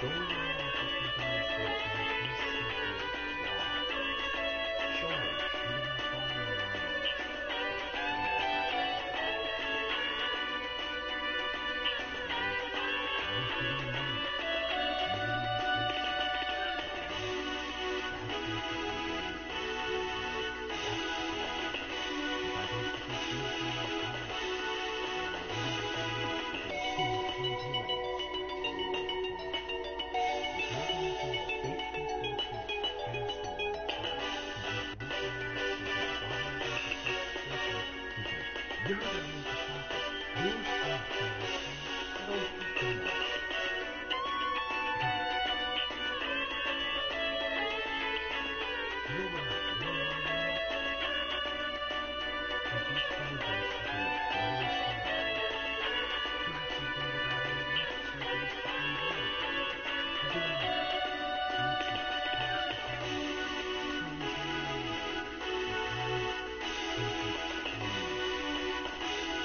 Go around looking for those that instantly why. Sure, shooting a fire alarm is right? Hitting a note, leaving a voicemail, right? That's basically the way it is for me. That's the problem. If I don't put these things down in time, then I will never get enough to go, I'm doing this. That's really the problem. If you're going to do a big completion task at one time, and you don't realize you get bothered by the frustration because you're going to make a profit, you're smart, DMC, why don't you do it? You're right, you know why, Will? Because these projects are going to blow us away. That's something that I want to basically do. Again, teach it, pass the time, show them the way of how they can change.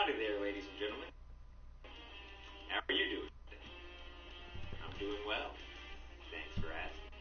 Howdy there, ladies and gentlemen. How are you doing today? I'm doing well. Thanks for asking.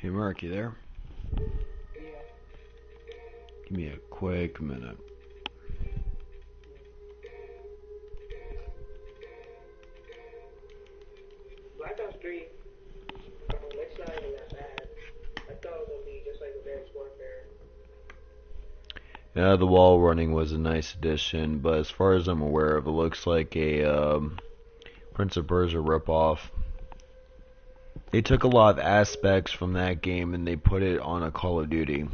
Hey Mark, you there? Yeah. Give me a quick minute. Black Ops 3, it's not even that bad. I thought it was gonna be just like Advanced Warfare. Yeah, the wall running was a nice addition, but as far as I'm aware of, it looks like a Prince of Persia ripoff. They took a lot of aspects from that game and they put it on a Call of Duty.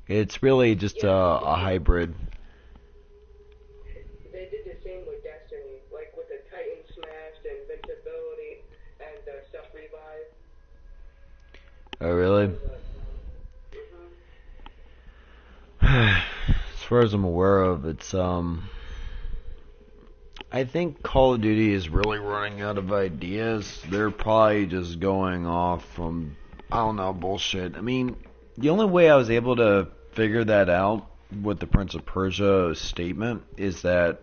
It's really just a hybrid. They did the same with Destiny, like with the Titan Smash, the invincibility, and the self revive. Oh, really? As far as I'm aware of, it's I think Call of Duty is really running out of ideas. They're probably just going off from, I don't know, bullshit. I mean, the only way I was able to figure that out with the Prince of Persia statement is that,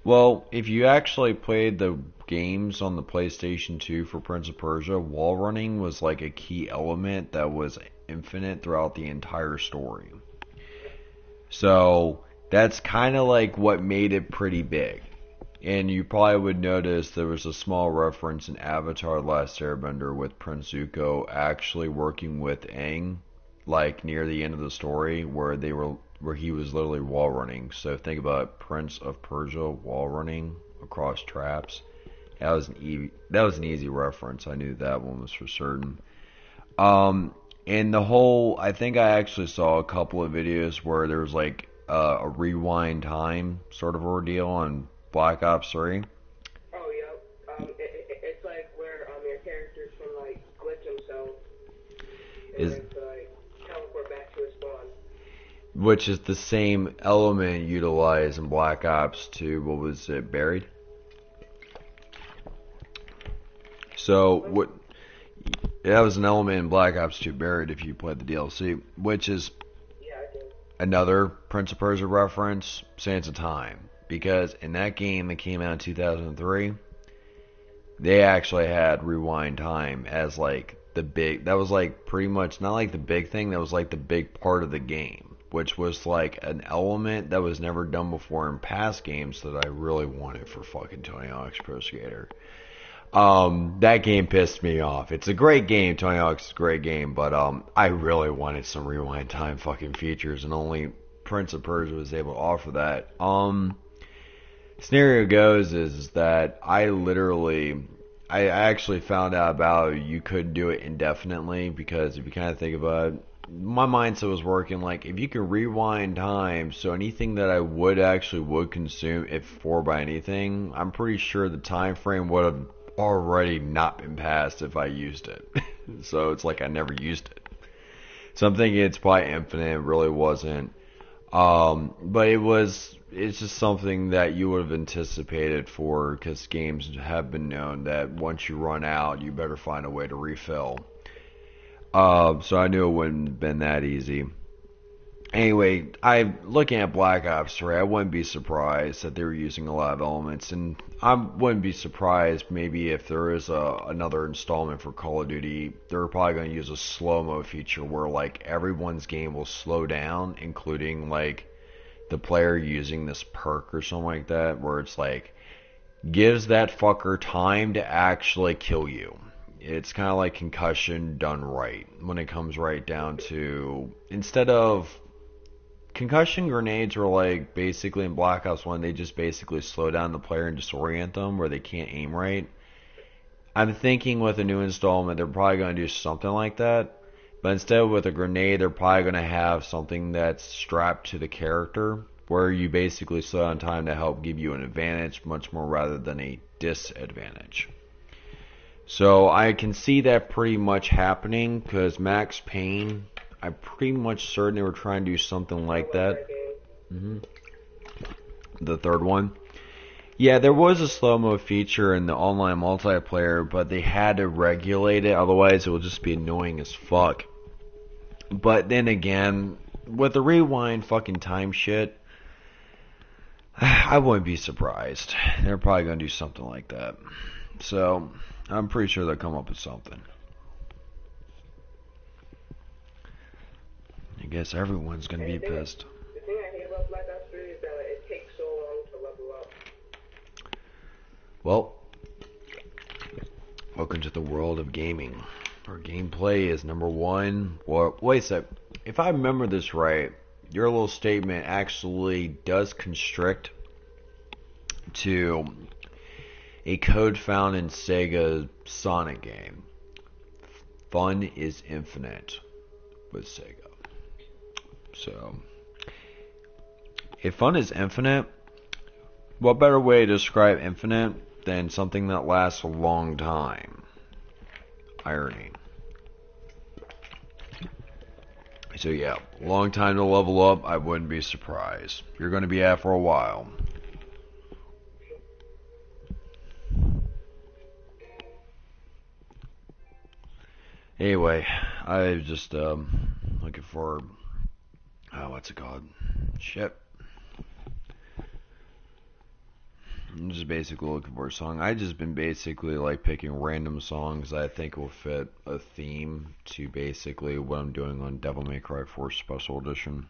well, if you actually played the games on the PlayStation 2 for Prince of Persia, wall running was like a key element that was infinite throughout the entire story. So that's kind of like what made it pretty big. And you probably would notice there was a small reference in Avatar: The Last Airbender with Prince Zuko actually working with Aang, like near the end of the story, where he was literally wall running. So think about Prince of Persia wall running across traps. That was an easy reference. I knew that one was for certain. And the whole, I think I actually saw a couple of videos where there was like a rewind time sort of ordeal on Black Ops 3. Oh, yeah. It's like where your characters can like glitch themselves and then like teleport back to a spawn. Which is the same element utilized in Black Ops 2. What was it, Buried? So what? That was an element in Black Ops 2 Buried if you played the DLC, which is another Prince of Persia reference, Sands of Time. Because in that game that came out in 2003, they actually had rewind time as like the big, that was like pretty much not like the big thing, that was like the big part of the game, which was like an element that was never done before in past games that I really wanted for fucking Tony Hawk's Pro Skater. That game pissed me off. It's a great game, Tony Hawk's is a great game, but I really wanted some rewind time fucking features, and only Prince of Persia was able to offer that. Scenario goes is that I actually found out about you could do it indefinitely, because if you kind of think about it, my mindset was working like, if you can rewind time, so anything that I would consume if for by anything, I'm pretty sure the time frame would have already not been passed if I used it. So it's like I never used it. So I'm thinking it's probably infinite. It really wasn't. But it's just something that you would have anticipated for, because games have been known that once you run out, you better find a way to refill. So I knew it wouldn't have been that easy. Anyway, looking at Black Ops 3, I wouldn't be surprised that they were using a lot of elements, and I wouldn't be surprised maybe if there is another installment for Call of Duty, they're probably going to use a slow-mo feature where like everyone's game will slow down, including like the player using this perk or something like that, where it's like gives that fucker time to actually kill you. It's kind of like Concussion done right when it comes right down to, instead of concussion grenades were like basically in Black Ops 1, they just basically slow down the player and disorient them where they can't aim right. I'm thinking with a new installment, they're probably going to do something like that. But instead with a grenade, they're probably going to have something that's strapped to the character, where you basically slow down time to help give you an advantage much more rather than a disadvantage. So I can see that pretty much happening, because Max Payne, I'm pretty much certain they were trying to do something like that. The third one. Yeah, there was a slow-mo feature in the online multiplayer, but they had to regulate it, otherwise it would just be annoying as fuck. But then again, with the rewind fucking time shit, I wouldn't be surprised. They're probably going to do something like that. So, I'm pretty sure they'll come up with something. guess everyone's gonna be And pissed. the thing I hate about Black Ops 3 is that like, it takes so long to level up. Well, welcome to the world of gaming, where gameplay is number one. Or wait a sec, if I remember this right, your little statement actually does constrict to a code found in Sega's Sonic game. Fun is infinite with Sega. So, if fun is infinite, what better way to describe infinite than something that lasts a long time? Irony. So yeah, long time to level up, I wouldn't be surprised. You're going to be at for a while. Anyway, I was just looking for, what's it called? Shit. I'm just basically looking for a song. I just been basically like picking random songs that I think will fit a theme to basically what I'm doing on Devil May Cry 4 Special Edition.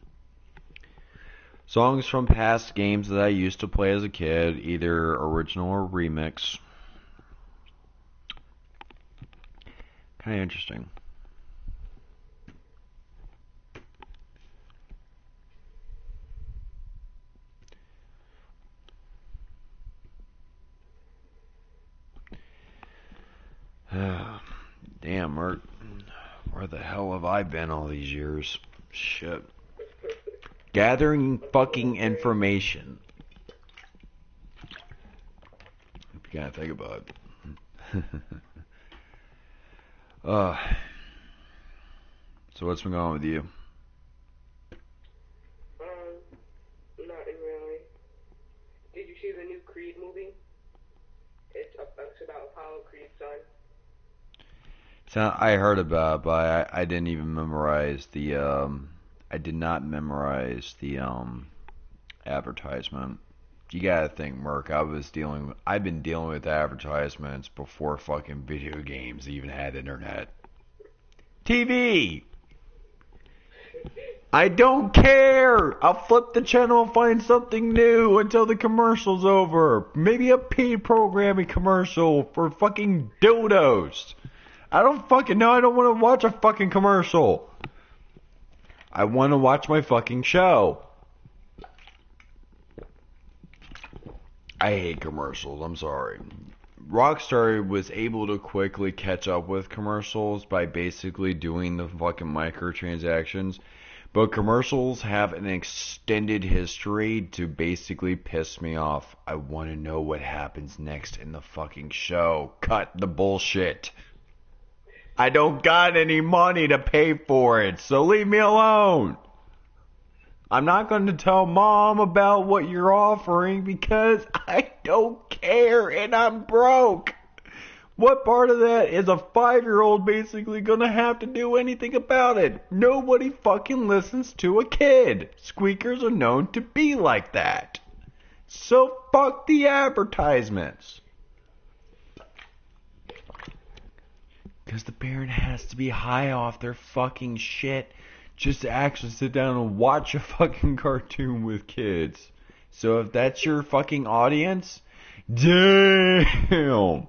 Songs from past games that I used to play as a kid, either original or remix. Kind of interesting. Damn, Mert. Where the hell have I been all these years? Shit. Gathering fucking information. If you gotta think about it. So what's been going on with you? Nothing really. Did you see the new Creed movie? It's about Apollo Creed's son. So I heard about it, but I didn't even memorize the I did not memorize the advertisement. You gotta think, Merc, I've been dealing with advertisements before fucking video games even had internet. TV! I don't care! I'll flip the channel and find something new until the commercial's over. Maybe a paid programming commercial for fucking dildos. I don't fucking know. I don't want to watch a fucking commercial. I want to watch my fucking show. I hate commercials. I'm sorry. Rockstar was able to quickly catch up with commercials by basically doing the fucking microtransactions. But commercials have an extended history to basically piss me off. I want to know what happens next in the fucking show. Cut the bullshit. I don't got any money to pay for it, so leave me alone. I'm not going to tell Mom about what you're offering because I don't care and I'm broke. What part of that is a 5-year-old basically going to have to do anything about it? Nobody fucking listens to a kid. Squeakers are known to be like that. So fuck the advertisements. Because the parent has to be high off their fucking shit just to actually sit down and watch a fucking cartoon with kids. So if that's your fucking audience, damn.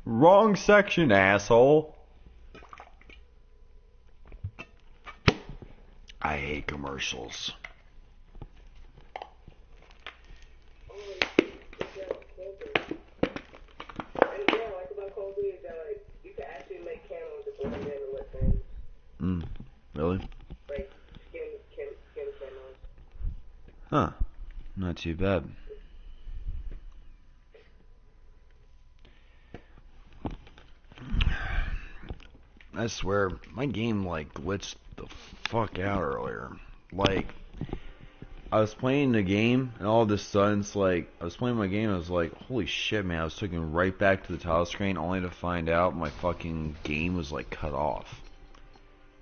Wrong section, asshole. I hate commercials. Really? Like, skin camos. Huh. Not too bad. I swear, my game, like, glitched the fuck out earlier. Like, I was playing the game, and all of a sudden, it's like, I was playing my game, and I was like, holy shit, man, I was taken right back to the title screen, only to find out my fucking game was, like, cut off.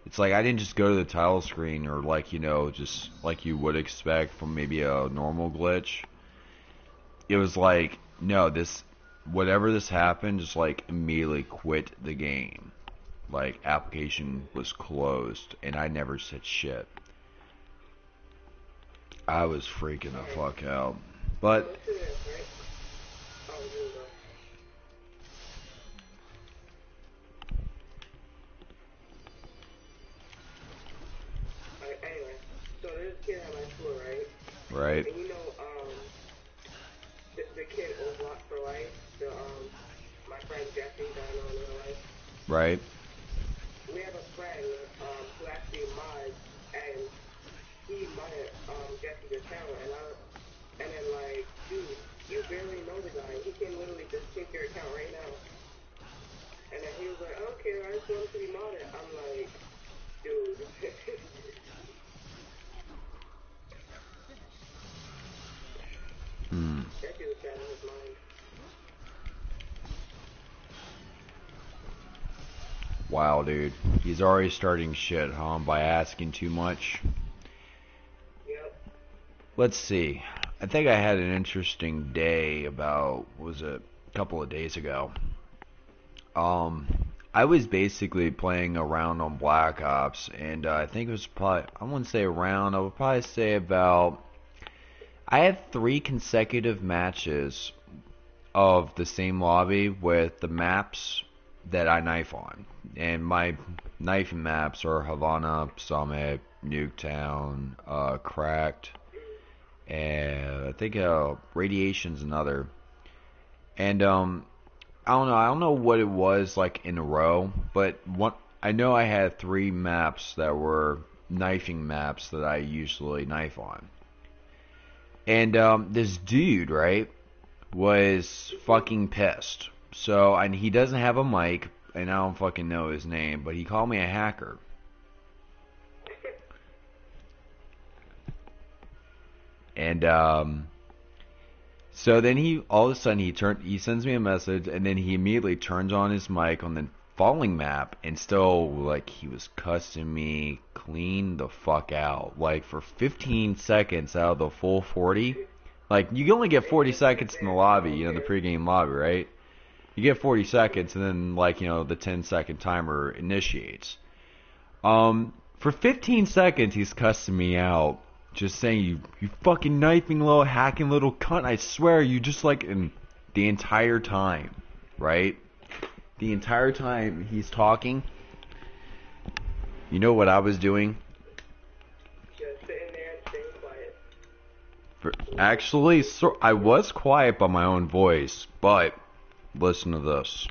It's like I didn't just go to the title screen or like, you know, just like you would expect from maybe a normal glitch. It was like, no, whatever this happened, just like immediately quit the game. like application was closed, and I never said shit. I was freaking the fuck out. But Listen to this, right? Oh, here we go. Alright, anyway, so there's a kid at my school, right? right, And you know, the kid O'Block for life, my friend Jesse that I know in real life. right, We have a friend, who actually mods, and he modded, Jesse's account, and then like, dude, you barely know the guy. He can literally just take your account right now. And then he was like, I don't care, I just want him to be modded. I'm like, dude. That dude was out of his mind. wow, dude. He's already starting shit, huh? By asking too much. Yep. Let's see. I think I had an interesting day about, was it, a couple of days ago. I was basically playing around on Black Ops, and I think it was probably, I wouldn't say around, I would probably say about, I had 3 consecutive matches of the same lobby with the maps that I knife on. And my knifing maps are Havana, Summit, Nuketown, Cracked, and I think Radiation's another. And I don't know what it was like in a row, but I know I had 3 maps that were knifing maps that I usually knife on. And this dude, right, was fucking pissed. So, and he doesn't have a mic, and I don't fucking know his name, but he called me a hacker. And so then he, all of a sudden, he sends me a message, and then he immediately turns on his mic on the following map, and still, like, he was cussing me clean the fuck out. Like, for 15 seconds out of the full 40. Like, you can only get 40 seconds in the lobby, you know, the pregame lobby, right? You get 40 seconds, and then, like, you know, the 10-second timer initiates. For 15 seconds, he's cussing me out. Just saying, you fucking knifing little hacking little cunt. I swear, you just like the entire time, right? The entire time he's talking. You know what I was doing? Just sitting there and staying quiet. Actually, so I was quiet by my own voice, but listen to this.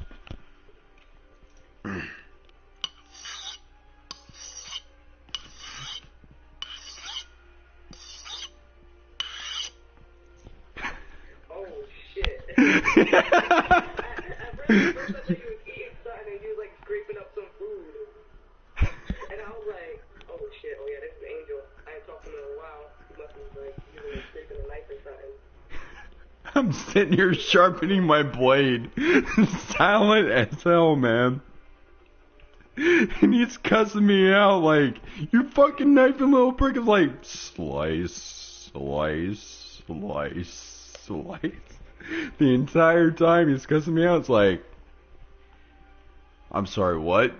At first I thought you was eating something and you was like scraping up some food. And I was like, oh shit, oh yeah, this is Angel. I ain't talked to him in a while. He must be like using scraping a knife or something. I'm sitting here sharpening my blade. Silent as hell, man. And he's cussing me out like, you fucking knifing little prick. It's like, slice, slice, slice, slice. The entire time he's cussing me out. It's like, I'm sorry, what?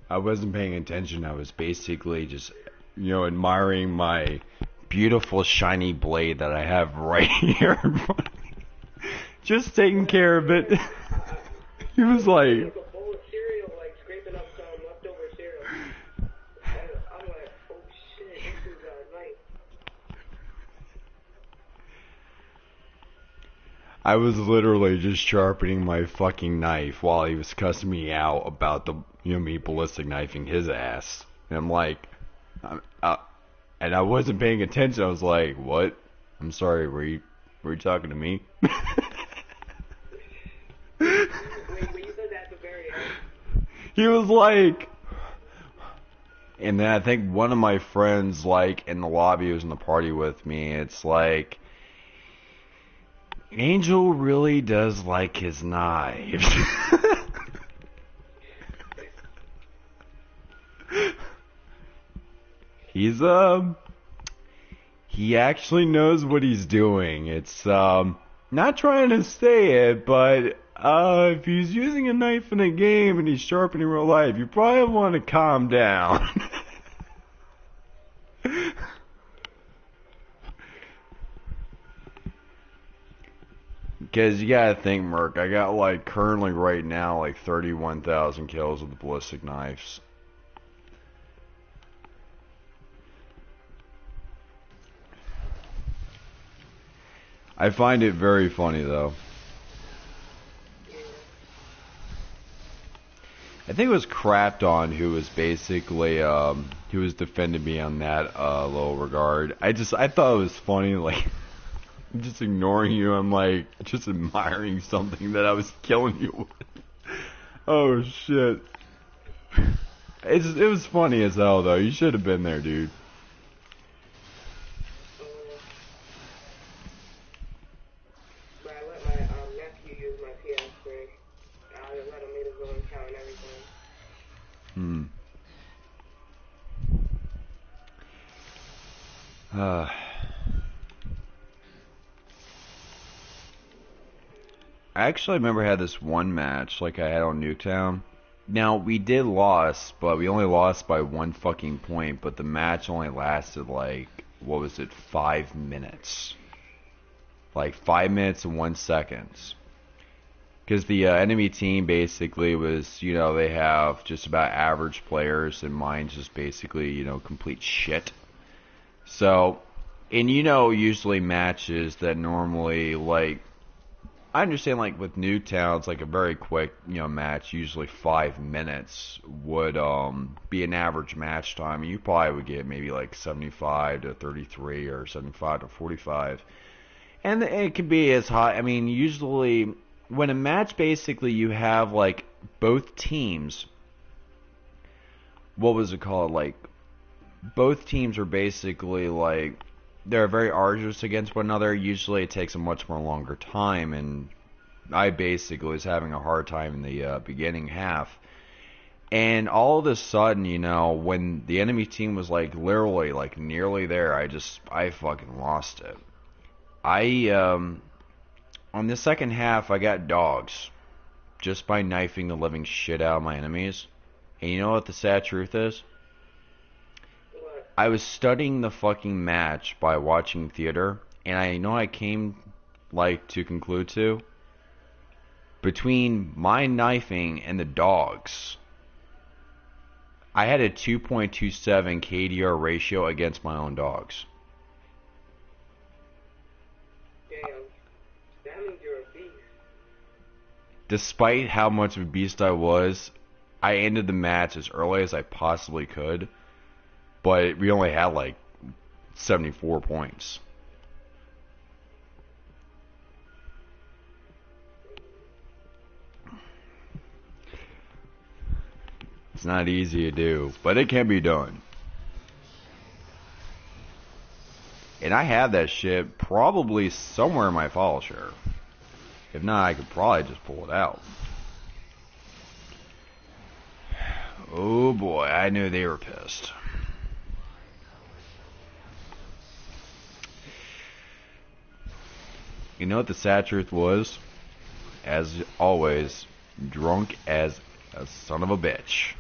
I wasn't paying attention. I was basically just, you know, admiring my beautiful shiny blade that I have right here in front of me. Just taking care of it. He was like, Like a bowl of cereal, like scraping up some leftover cereal. And I'm like, oh shit, this is a knife. I was literally just sharpening my fucking knife while he was cussing me out about the, you know, me ballistic knifing his ass. And I'm like, and I wasn't paying attention. I was like, what? I'm sorry, were you talking to me? When you said that at the very end. He was like, and then I think one of my friends, like, in the lobby was in the party with me, it's like, Angel really does like his knives. He's, he actually knows what he's doing. It's, not trying to say it, but If he's using a knife in a game and he's sharp in real life, you probably want to calm down. Because you gotta think, Merc, I got like currently right now like 31,000 kills with the ballistic knives. I find it very funny though. I think it was Crapped On who was basically who was defending me on that little regard. I thought it was funny, like I'm just ignoring you. I'm like just admiring something that I was killing you with. Oh shit. It was funny as hell though. You should have been there, dude. But I let my nephew use my PS3. I let him make his own account and everything. I actually remember I had this one match like I had on Nuketown. Now we did lost, but we only lost by 1 fucking point. But the match only lasted like, what was it, 5 minutes? Like 5 minutes and 1 second. Because the enemy team basically was, you know, they have just about average players, and mine's just basically, you know, complete shit. So, and you know, usually matches that normally, like, I understand, like, with Newtown, it's like a very quick, you know, match, usually 5 minutes would be an average match time. You probably would get maybe like 75 to 33 or 75 to 45. And it can be as high, I mean, usually when a match basically you have like both teams, what was it called, like both teams are basically like they're very arduous against one another. Usually it takes a much more longer time, and I basically was having a hard time in the beginning half. And all of a sudden, you know, when the enemy team was like literally like nearly there, I fucking lost it. On the second half, I got dogs just by knifing the living shit out of my enemies. And you know what the sad truth is? What? I was studying the fucking match by watching theater, and I know I came like to conclude to, between my knifing and the dogs, I had a 2.27 KDR ratio against my own dogs. Damn. That means you're a beast. Despite how much of a beast I was, I ended the match as early as I possibly could, but we only had like 74 points. It's not easy to do, but it can be done. And I have that shit probably somewhere in my file share. If not, I could probably just pull it out. Oh boy, I knew they were pissed. You know what the sad truth was? As always, drunk as a son of a bitch.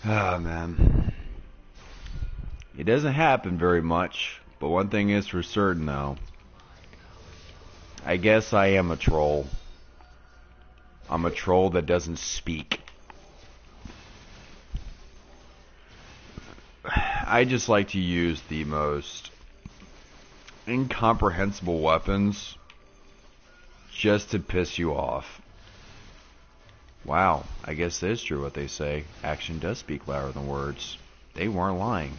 Ah, man. It doesn't happen very much, but one thing is for certain, though. I guess I am a troll. I'm a troll that doesn't speak. I just like to use the most incomprehensible weapons just to piss you off. Wow, I guess it is true what they say. Action does speak louder than words. They weren't lying.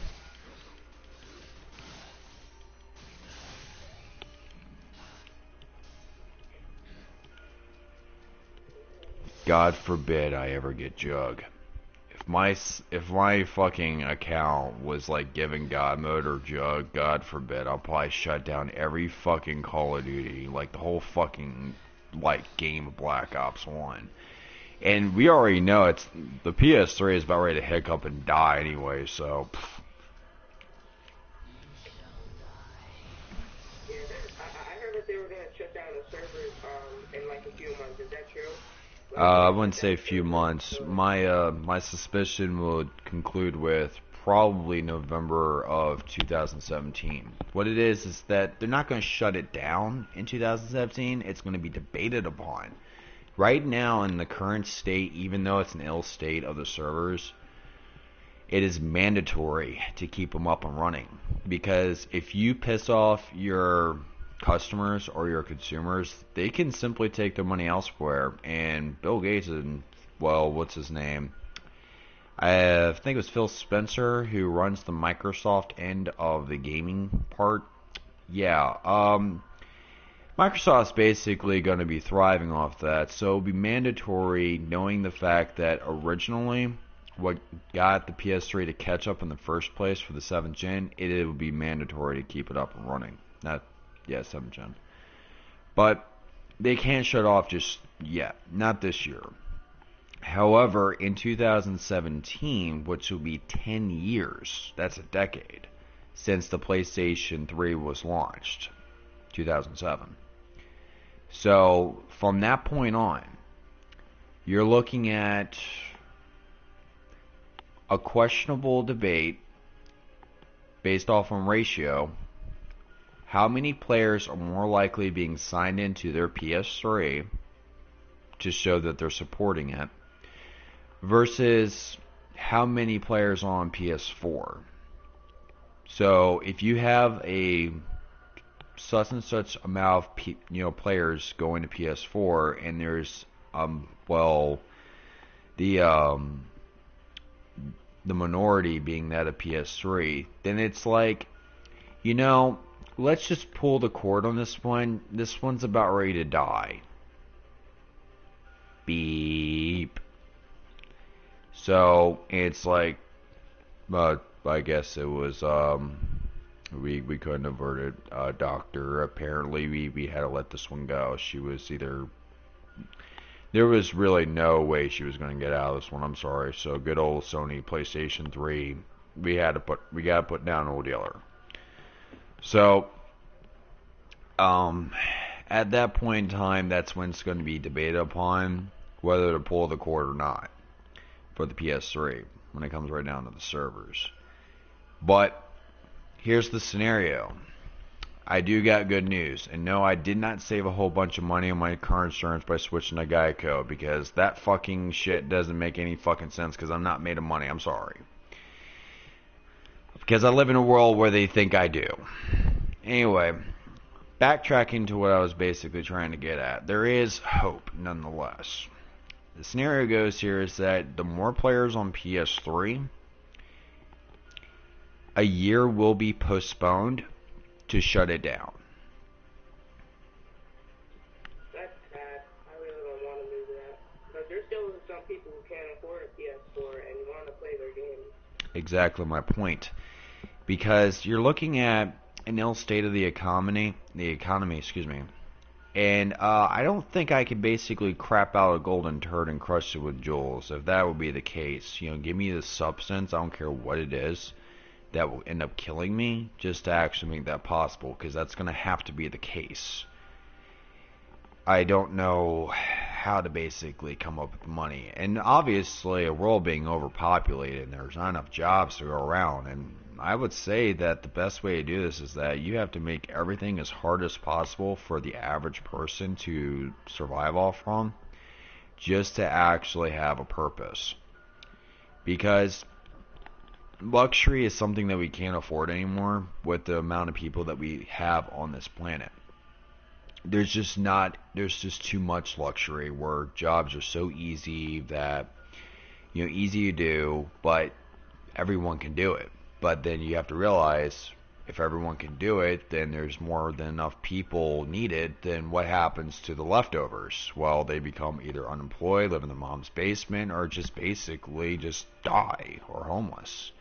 God forbid I ever get Jug. If my fucking account was like given God mode or Jug, God forbid, I'll probably shut down every fucking Call of Duty, like the whole fucking like game of Black Ops 1. And we already know the PS3 is about ready to hiccup and die anyway, so. Yeah, I heard that they were gonna shut down the servers in like a few months. Is that true? Like, I wouldn't say a few months. My suspicion would conclude with probably November of 2017. What it is that they're not going to shut it down in 2017. It's going to be debated upon. Right now, in the current state, even though it's an ill state of the servers, it is mandatory to keep them up and running. Because if you piss off your customers or your consumers, they can simply take their money elsewhere. And Bill Gates and, well, what's his name? I think it was Phil Spencer, who runs the Microsoft end of the gaming part. Yeah, Microsoft's basically going to be thriving off that, so it'll be mandatory, knowing the fact that originally what got the PS3 to catch up in the first place for the 7th gen, it would be mandatory to keep it up and running. 7th gen. But they can't shut off just yet, not this year. However, in 2017, which will be 10 years, that's a decade, since the PlayStation 3 was launched, 2007. So, from that point on, you're looking at a questionable debate based off on ratio. How many players are more likely being signed into their PS3 to show that they're supporting it versus how many players are on PS4? So if you have a such and such amount of players going to PS4, and there's the minority being that of PS3, then it's like, let's just pull the cord on this one. This one's about ready to die. Beep. So it's like, I guess it was we couldn't avert it. Doctor, apparently we had to let this one go. She was there was really no way she was going to get out of this one. I'm sorry. So good old Sony PlayStation 3, we gotta put down old Yeller. So at that point in time, that's when it's going to be debated upon whether to pull the cord or not for the PS3 when it comes right down to the servers. But here's the scenario. I do got good news. And no, I did not save a whole bunch of money on my car insurance by switching to Geico, because that fucking shit doesn't make any fucking sense, because I'm not made of money. I'm sorry. Because I live in a world where they think I do. Anyway, backtracking to what I was basically trying to get at. There is hope, nonetheless. The scenario goes here is that the more players on PS3, a year will be postponed to shut it down. That's sad. I really don't want to do that. Because there's still some people who can't afford a PS4 and want to play their games. Exactly my point. Because you're looking at an ill state of the economy, and I don't think I could basically crap out a golden turd and crush it with jewels. If that would be the case, give me the substance, I don't care what it is, that will end up killing me, just to actually make that possible, because that's going to have to be the case. I don't know how to basically come up with money. And obviously, a world being overpopulated, and there's not enough jobs to go around, and I would say that the best way to do this is that you have to make everything as hard as possible for the average person to survive off from, just to actually have a purpose. Because luxury is something that we can't afford anymore with the amount of people that we have on this planet. There's just too much luxury, where jobs are so easy that, easy to do, but everyone can do it. But then you have to realize, if everyone can do it, then there's more than enough people needed. Then what happens to the leftovers? Well, they become either unemployed, live in their mom's basement, or just basically just die or homeless.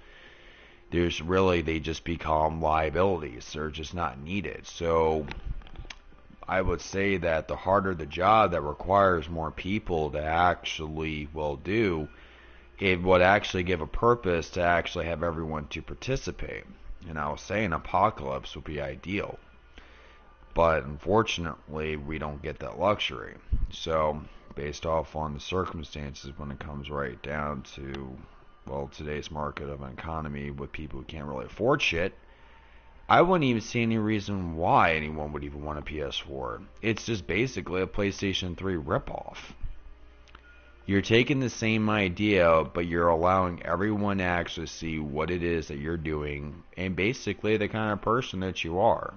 They just become liabilities. They're just not needed. So I would say that the harder the job that requires more people to actually, well, do, it would actually give a purpose to actually have everyone to participate. And I was saying apocalypse would be ideal. But unfortunately, we don't get that luxury. So, based off on the circumstances when it comes right down to, well, today's market of an economy with people who can't really afford shit, I wouldn't even see any reason why anyone would even want a PS4. It's just basically a PlayStation 3 ripoff. You're taking the same idea, but you're allowing everyone to actually see what it is that you're doing and basically the kind of person that you are.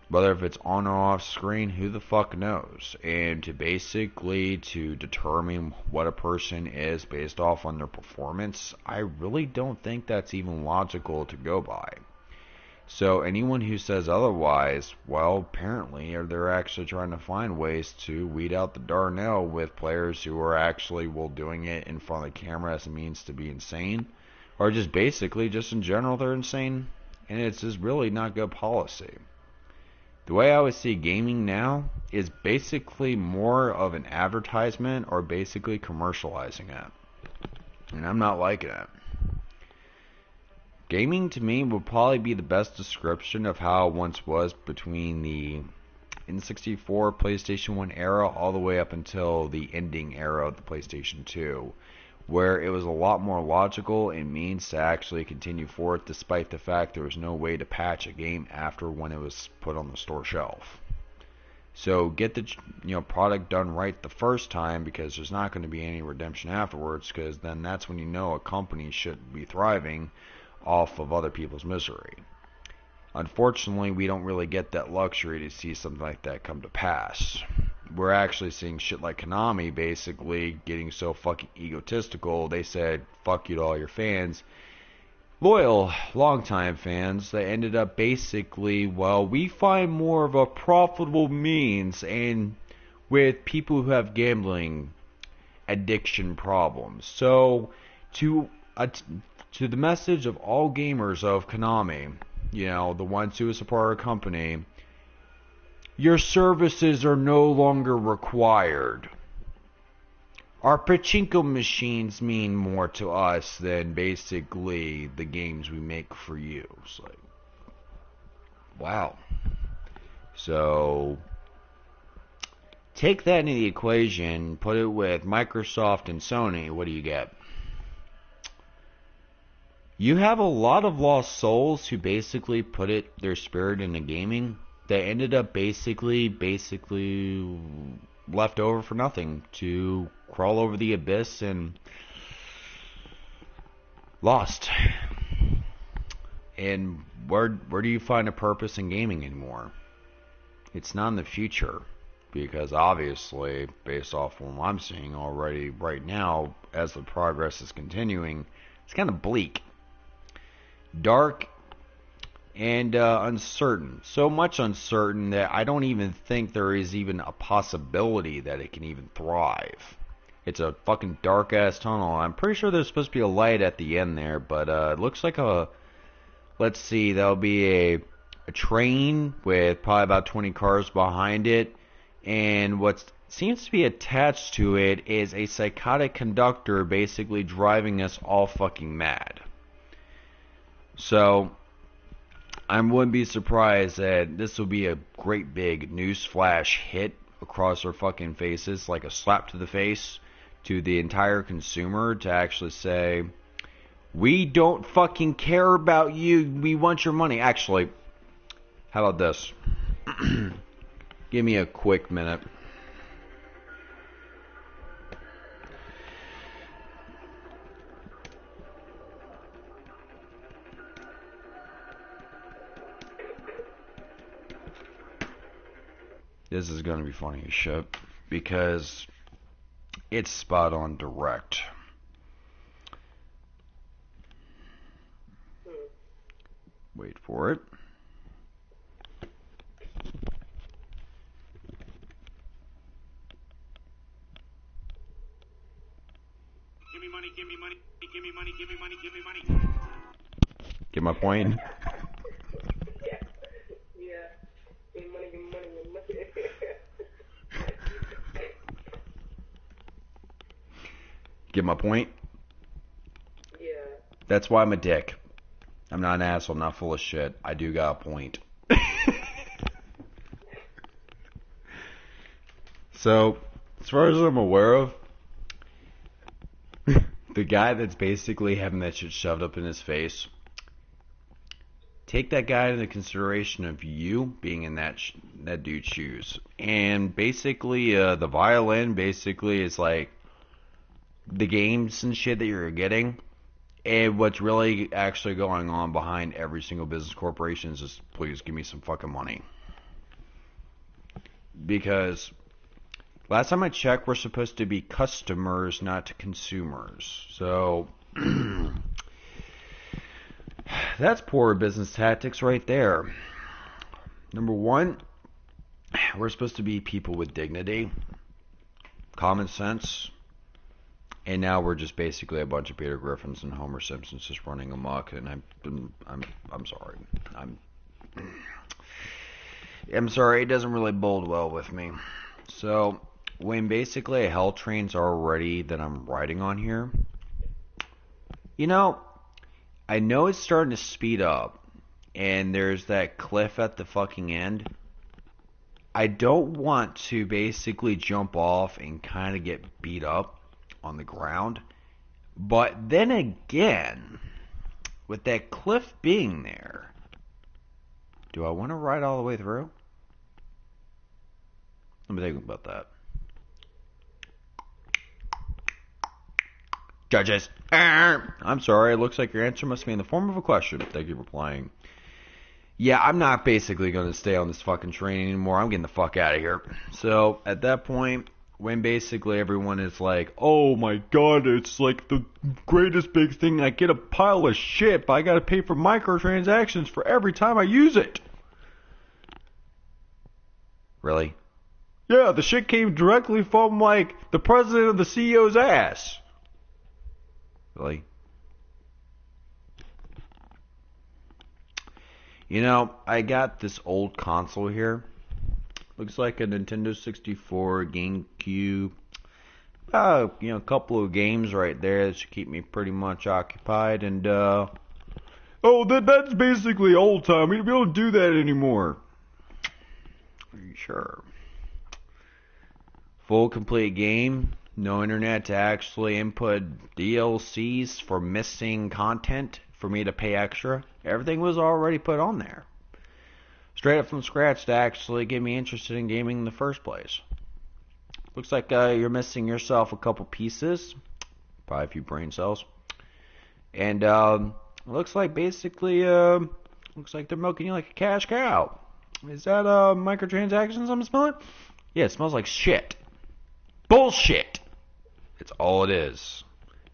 Whether if it's on or off screen, who the fuck knows? And to basically to determine what a person is based off on their performance, I really don't think that's even logical to go by. So anyone who says otherwise, well, apparently they're actually trying to find ways to weed out the darnell with players who are actually, well, doing it in front of the camera as a means to be insane, or just basically, just in general, they're insane, and it's just really not good policy. The way I would see gaming now is basically more of an advertisement or basically commercializing it. And I'm not liking it. Gaming to me would probably be the best description of how it once was between the N64, PlayStation 1 era all the way up until the ending era of the PlayStation 2. Where it was a lot more logical and means to actually continue forward despite the fact there was no way to patch a game after when it was put on the store shelf. So get the product done right the first time, because there's not going to be any redemption afterwards, because then that's when you know a company should be thriving off of other people's misery. Unfortunately, we don't really get that luxury to see something like that come to pass. We're actually seeing shit like Konami basically getting so fucking egotistical, they said, fuck you to all your fans. Loyal, long-time fans, they ended up basically, well, we find more of a profitable means and with people who have gambling addiction problems. So, to the message of all gamers of Konami, the ones who support our company, your services are no longer required. Our pachinko machines mean more to us than basically the games we make for you. It's like, wow. So, take that into the equation, put it with Microsoft and Sony, what do you get? You have a lot of lost souls who basically put their spirit into gaming that ended up basically left over for nothing to crawl over the abyss and lost. And where do you find a purpose in gaming anymore? It's not in the future, because obviously, based off what I'm seeing already right now, as the progress is continuing, it's kind of bleak, dark, and uncertain. So much uncertain that I don't even think there is even a possibility that it can even thrive. It's a fucking dark ass tunnel. I'm pretty sure there's supposed to be a light at the end there, but it looks like let's see, there'll be a train with probably about 20 cars behind it, and what seems to be attached to it is a psychotic conductor basically driving us all fucking mad. So I wouldn't be surprised that this will be a great big newsflash hit across our fucking faces, like a slap to the face to the entire consumer, to actually say, we don't fucking care about you, we want your money. Actually, how about this? Give me a quick minute. This is going to be funny as shit, because it's spot on direct. Wait for it. Give me money, give me money, give me money, give me money, give me money. Get my point? Yeah. Give me money, give me money. Get my point? Yeah. That's why I'm a dick. I'm not an asshole, I'm not full of shit. I do got a point. So, as far as I'm aware of, the guy that's basically having that shit shoved up in his face, take that guy into consideration of you being in that dude's shoes. And basically, the violin basically is like the games and shit that you're getting. And what's really actually going on behind every single business corporation is just, please give me some fucking money. Because last time I checked, we're supposed to be customers, not consumers. So, that's poor business tactics right there. Number one, we're supposed to be people with dignity, common sense, and now we're just basically a bunch of Peter Griffins and Homer Simpsons just running amok. And I'm sorry. I'm sorry. It doesn't really bode well with me. So when basically a hell train's already that I'm riding on here, you know, I know it's starting to speed up, and there's that cliff at the fucking end. I don't want to basically jump off and kind of get beat up on the ground. But then again, with that cliff being there, do I want to ride all the way through? Let me think about that. Judges. I'm sorry, it looks like your answer must be in the form of a question. Thank you for playing. Yeah, I'm not basically going to stay on this fucking train anymore. I'm getting the fuck out of here. So, at that point, when basically everyone is like, oh my god, it's like the greatest big thing, I get a pile of shit, but I gotta pay for microtransactions for every time I use it. Really? Yeah, the shit came directly from, like, the president of the CEO's ass. Really? You know, I got this old console here. Looks like a Nintendo 64, GameCube. A couple of games right there that should keep me pretty much occupied. And, that's basically old time. We don't do that anymore. Are you sure? Full complete game. No internet to actually input DLCs for missing content for me to pay extra. Everything was already put on there. Straight up from scratch to actually get me interested in gaming in the first place. Looks like you're missing yourself a couple pieces. Probably a few brain cells. And looks like basically, looks like they're milking you like a cash cow. Is that microtransactions I'm smelling? Yeah, it smells like shit. Bullshit! It's all it is.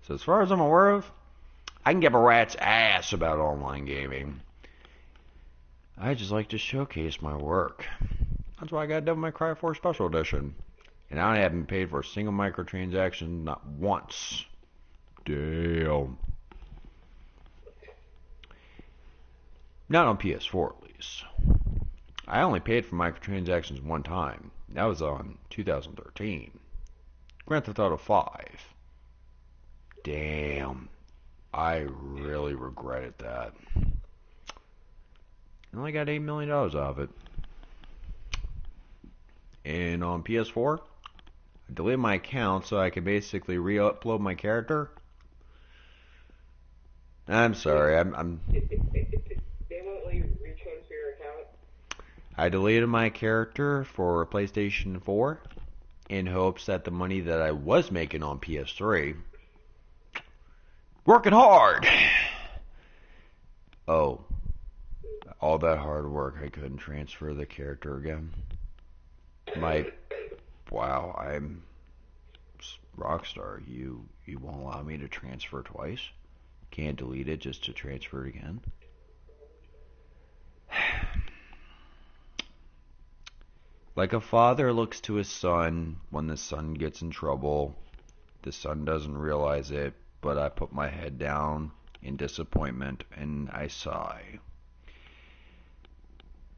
So as far as I'm aware of, I can give a rat's ass about online gaming. I just like to showcase my work. That's why I got Devil May Cry 4 Special Edition. And I haven't paid for a single microtransaction, not once. Damn. Not on PS4, at least. I only paid for microtransactions one time. That was on 2013. Grand Theft Auto 5. Damn. I really regretted that. I only got $8 million out of it. And on PS4, I deleted my account so I could basically re-upload my character. I'm sorry, They won't let you retransfer your account? I deleted my character for PlayStation 4 in hopes that the money that I was making on PS3, working hard. Oh, all that hard work, I couldn't transfer the character again. Wow, I'm Rockstar. You won't allow me to transfer twice? Can't delete it just to transfer it again? Like a father looks to his son when the son gets in trouble. The son doesn't realize it, but I put my head down in disappointment and I sigh.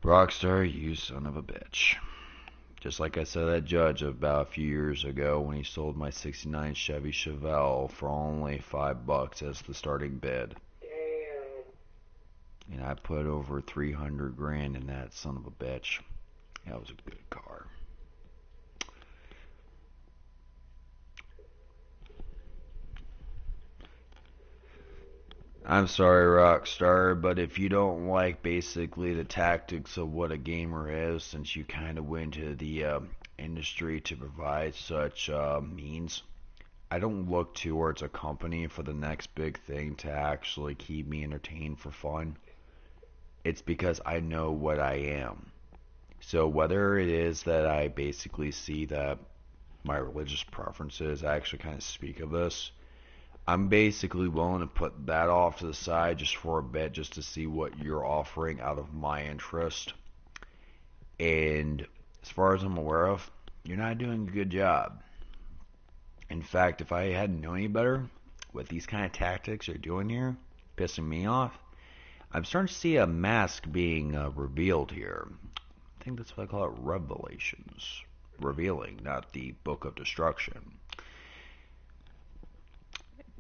Rockstar, you son of a bitch. Just like I said that judge about a few years ago when he sold my '69 Chevy Chevelle for only $5 as the starting bid. Damn. And I put over 300 grand in that son of a bitch. That was a good car. I'm sorry, Rockstar, but if you don't like basically the tactics of what a gamer is, since you kind of went to the industry to provide such means, I don't look towards a company for the next big thing to actually keep me entertained for fun. It's because I know what I am. So whether it is that I basically see that my religious preferences actually kind of speak of this, I'm basically willing to put that off to the side just for a bit, just to see what you're offering out of my interest. And as far as I'm aware of, you're not doing a good job. In fact, if I hadn't known any better, what these kind of tactics are doing here, pissing me off, I'm starting to see a mask being revealed here. I think that's what I call it, revelations. Revealing, not the book of destruction.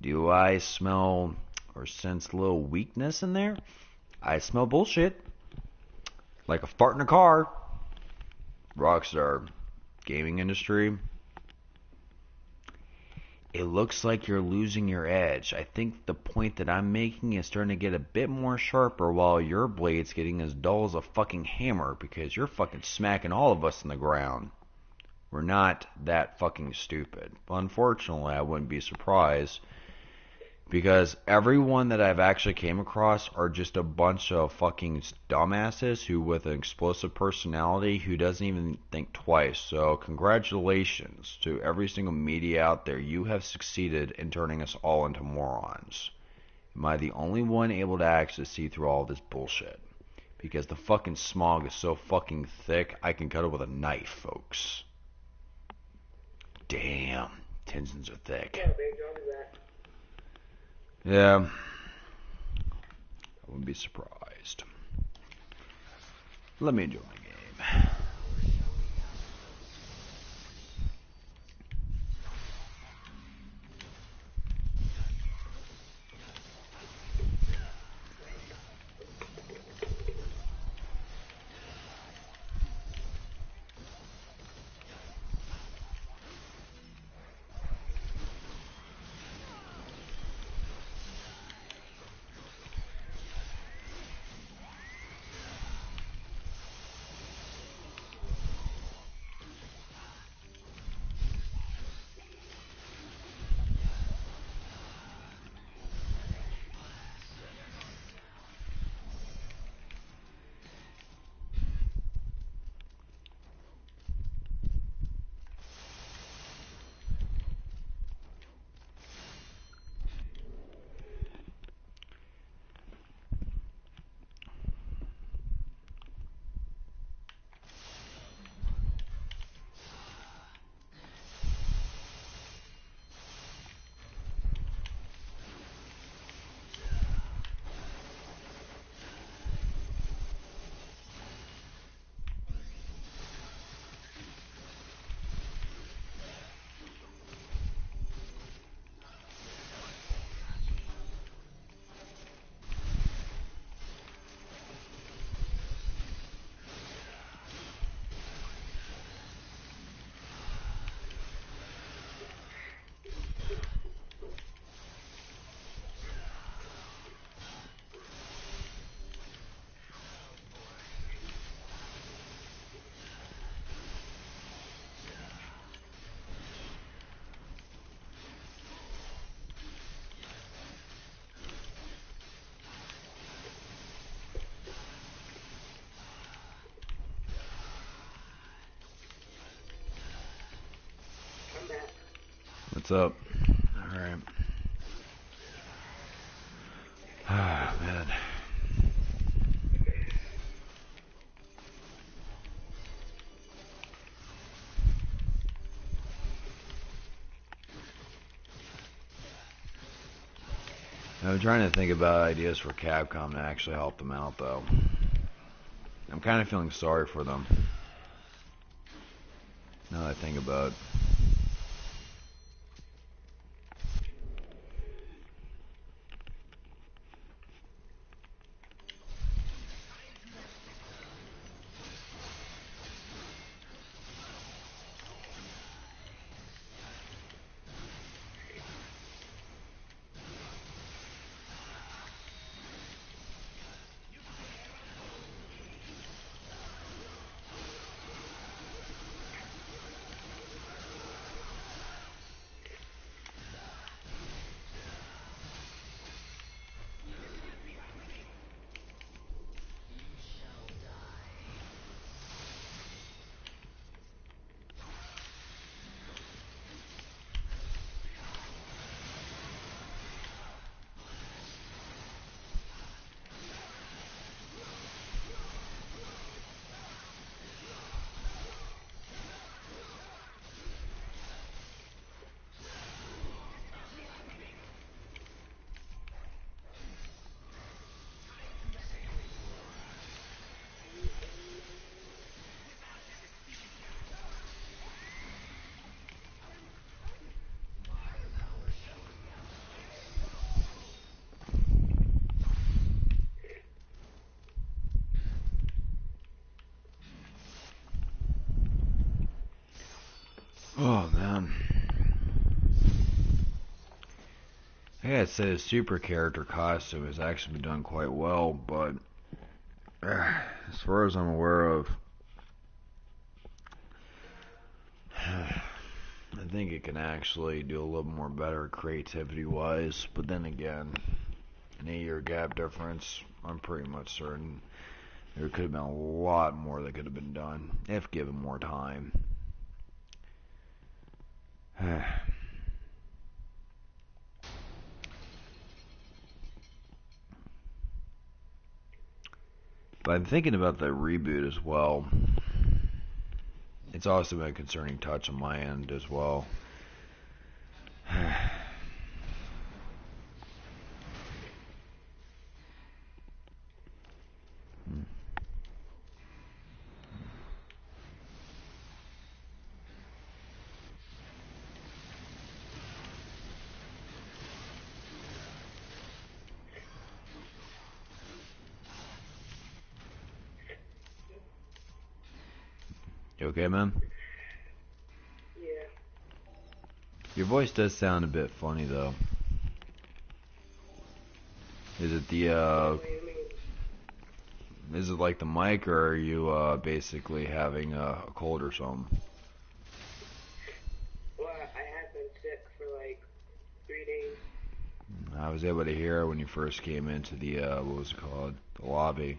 Do I smell or sense a little weakness in there? I smell bullshit. Like a fart in a car. Rockstar. Gaming industry. It looks like you're losing your edge. I think the point that I'm making is starting to get a bit more sharper while your blade's getting as dull as a fucking hammer because you're fucking smacking all of us in the ground. We're not that fucking stupid. But unfortunately, I wouldn't be surprised because everyone that I've actually came across are just a bunch of fucking dumbasses who with an explosive personality who doesn't even think twice. So congratulations to every single media out there. You have succeeded in turning us all into morons. Am I the only one able to actually see through all this bullshit? Because the fucking smog is so fucking thick, I can cut it with a knife, folks. Damn, tensions are thick. Yeah, they drove that. Yeah, I wouldn't be surprised. Let me enjoy my game. I'm back. What's up? Alright. Ah, man. I'm trying to think about ideas for Capcom to actually help them out, though. I'm kind of feeling sorry for them. Now that I think about it. Oh man. I gotta say the super character costume has actually been done quite well, but as far as I'm aware of, I think it can actually do a little more better creativity wise, but then again, an 8-year gap difference, I'm pretty much certain there could have been a lot more that could have been done if given more time. But I'm thinking about the reboot as well. It's also been a concerning touch on my end as well. You okay, man? Yeah. Your voice does sound a bit funny, though. Is it the, What do you mean? is it like the mic, or are you, basically having a cold or something? Well, I have been sick for like 3 days. I was able to hear when you first came into the, what was it called? The lobby.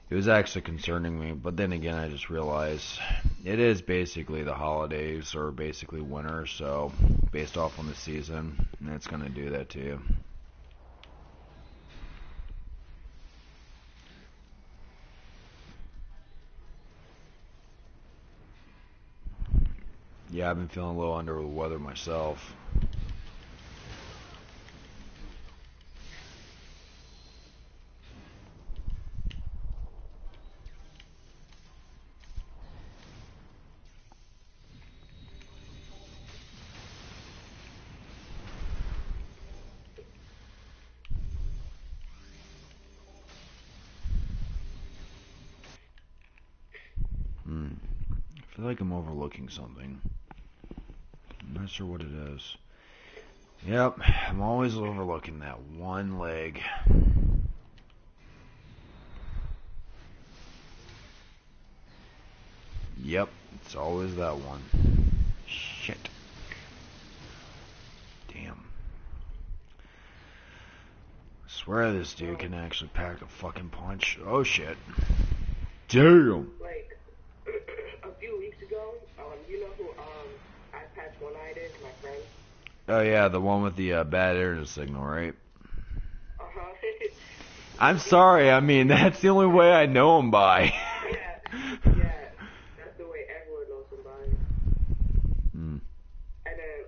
It was actually concerning me, but then again, I just realized it is basically the holidays, or basically winter, so based off on the season, and it's gonna do that to you. Yeah, I've been feeling a little under the weather myself. I feel like I'm overlooking something. I'm not sure what it is. Yep, I'm always overlooking that one leg. Yep, it's always that one. Shit. Damn. I swear this dude can actually pack a fucking punch. Oh shit. Damn. Like, a few weeks ago, you know who, I Patch One-Eyed is, my friend? Oh yeah, the one with the bad internet signal, right? Uh-huh. I'm sorry, I mean, that's the only way I know him by. yeah, that's the way everyone knows somebody. And then,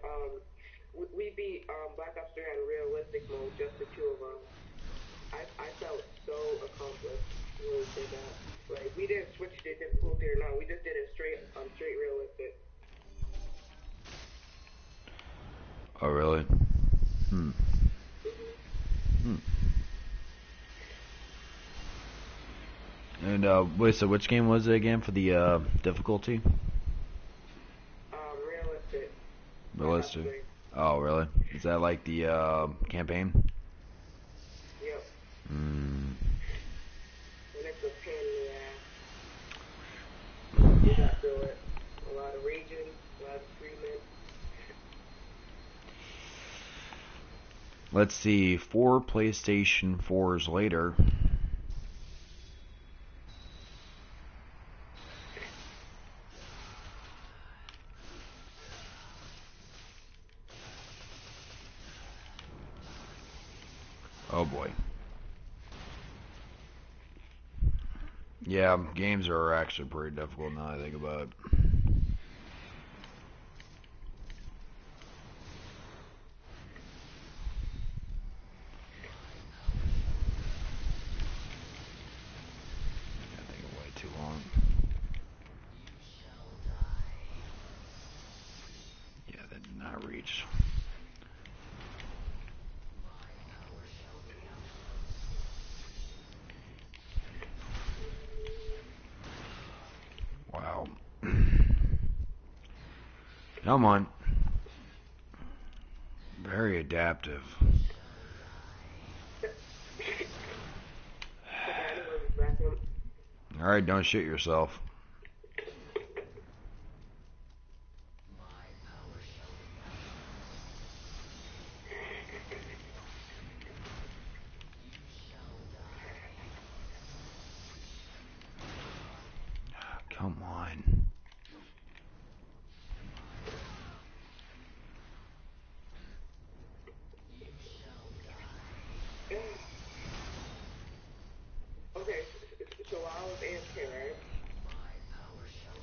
we beat, Black Ops 3 on realistic mode, just the two of us. I felt so accomplished when we did that. Like, we didn't switch the difficulty or not, we just did it straight realistic. Oh, really? Hmm. Hmm. And, wait, so which game was it again for the, difficulty? Realistic. Realistic. Oh, really? Is that like the, campaign? Yep. Hmm. And it's a pain in the ass. You got through it. A lot of raging, a lot of screaming. Let's see, 4 PlayStation 4s later. Oh boy. Yeah, games are actually pretty difficult now that I think about it. I think way too long. Yeah, that did not reach. Wow. Come on. Very adaptive. Okay, I know where this bathroom. Alright, don't shit yourself. Come on. Okay, so while I was AFK, right?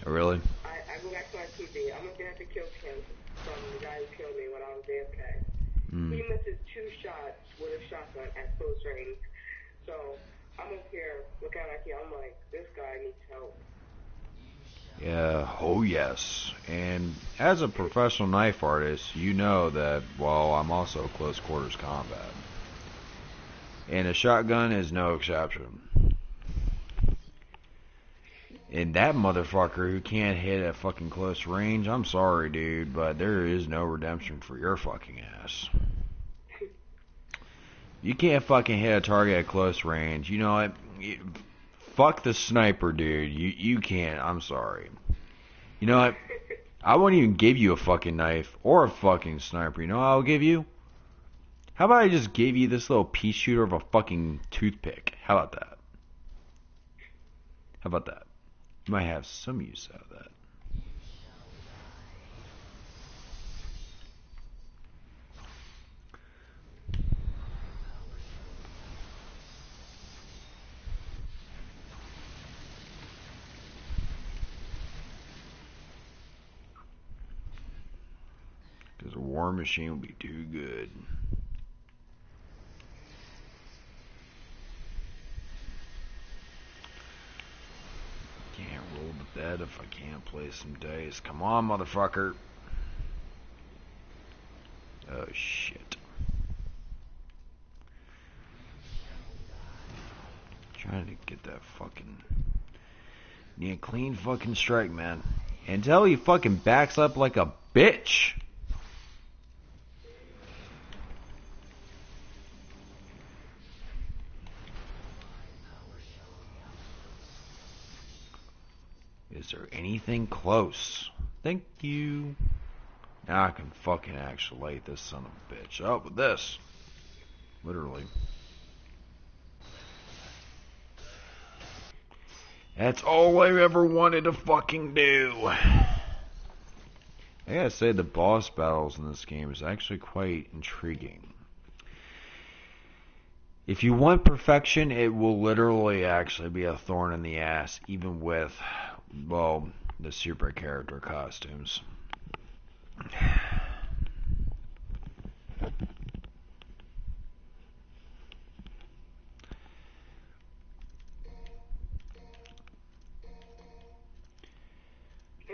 Oh, really? I go back to my TV. I'm looking at the kill cam from the guy who killed me when I was AFK. He misses 2 shots with a shotgun at close range. So I'm up here looking at you. I'm like, this guy needs help. Yeah, oh yes. And as a professional knife artist, you know that, well, I'm also close quarters combat. And a shotgun is no exception. And that motherfucker who can't hit at fucking close range, I'm sorry, dude, but there is no redemption for your fucking ass. You can't fucking hit a target at close range. You know what? Fuck the sniper, dude. You can't. I'm sorry. You know what? I won't even give you a fucking knife or a fucking sniper. You know what I'll give you? How about I just give you this little pea shooter of a fucking toothpick? How about that? How about that? You might have some use out of that. Because a war machine would be too good. Can't roll the bed if I can't play some days. Come on, motherfucker. Oh, shit. Trying to get that fucking... Need a clean fucking strike, man. Until he fucking backs up like a bitch. Is there anything close? Thank you. Now I can fucking actually light this son of a bitch up with this. Literally. That's all I ever wanted to fucking do. I gotta say, the boss battles in this game is actually quite intriguing. If you want perfection, it will literally actually be a thorn in the ass, even with, well, the super character costumes. Hang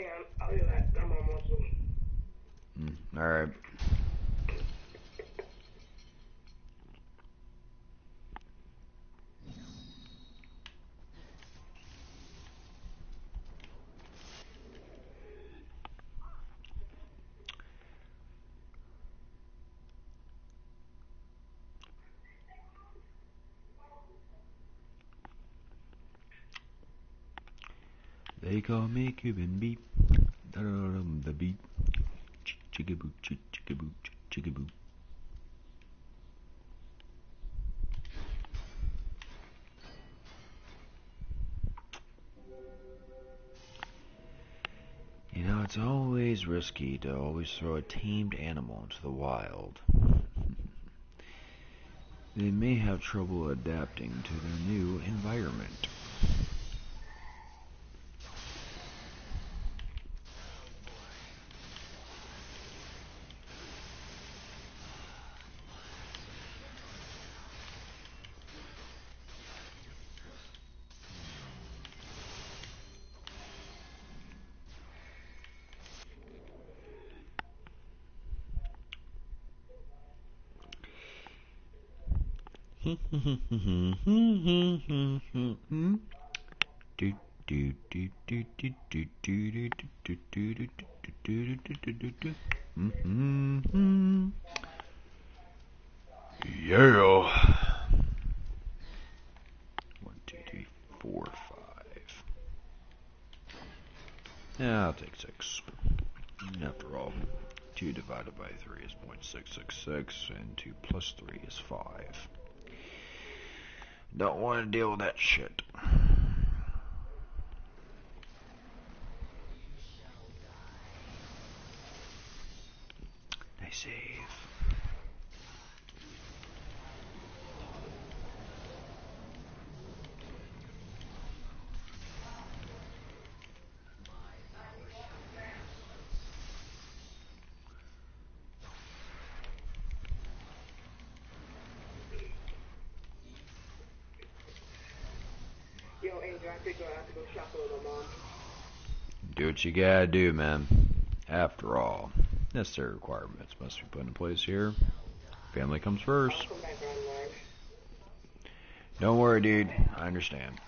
on, I'll do that. I'm almost. Alright. They call me Cuban beat. The beat. Chickaboo, chickaboo, chickaboo. You know, it's always risky to always throw a tamed animal into the wild. They may have trouble adapting to their new environment. Yeah. 1, 2, 3, 4, 5. Yeah, I'll take 6. After all, 2 divided by 3 is 0.666, and 2 plus 3 is 5. Don't want to deal with that shit. Nice save. Yo, Angel, I think I have to go shopping with my mom. Do what you gotta do, man. After all, necessary requirements must be put in place here. Family comes I'll first. come back online. Don't worry, dude. I understand.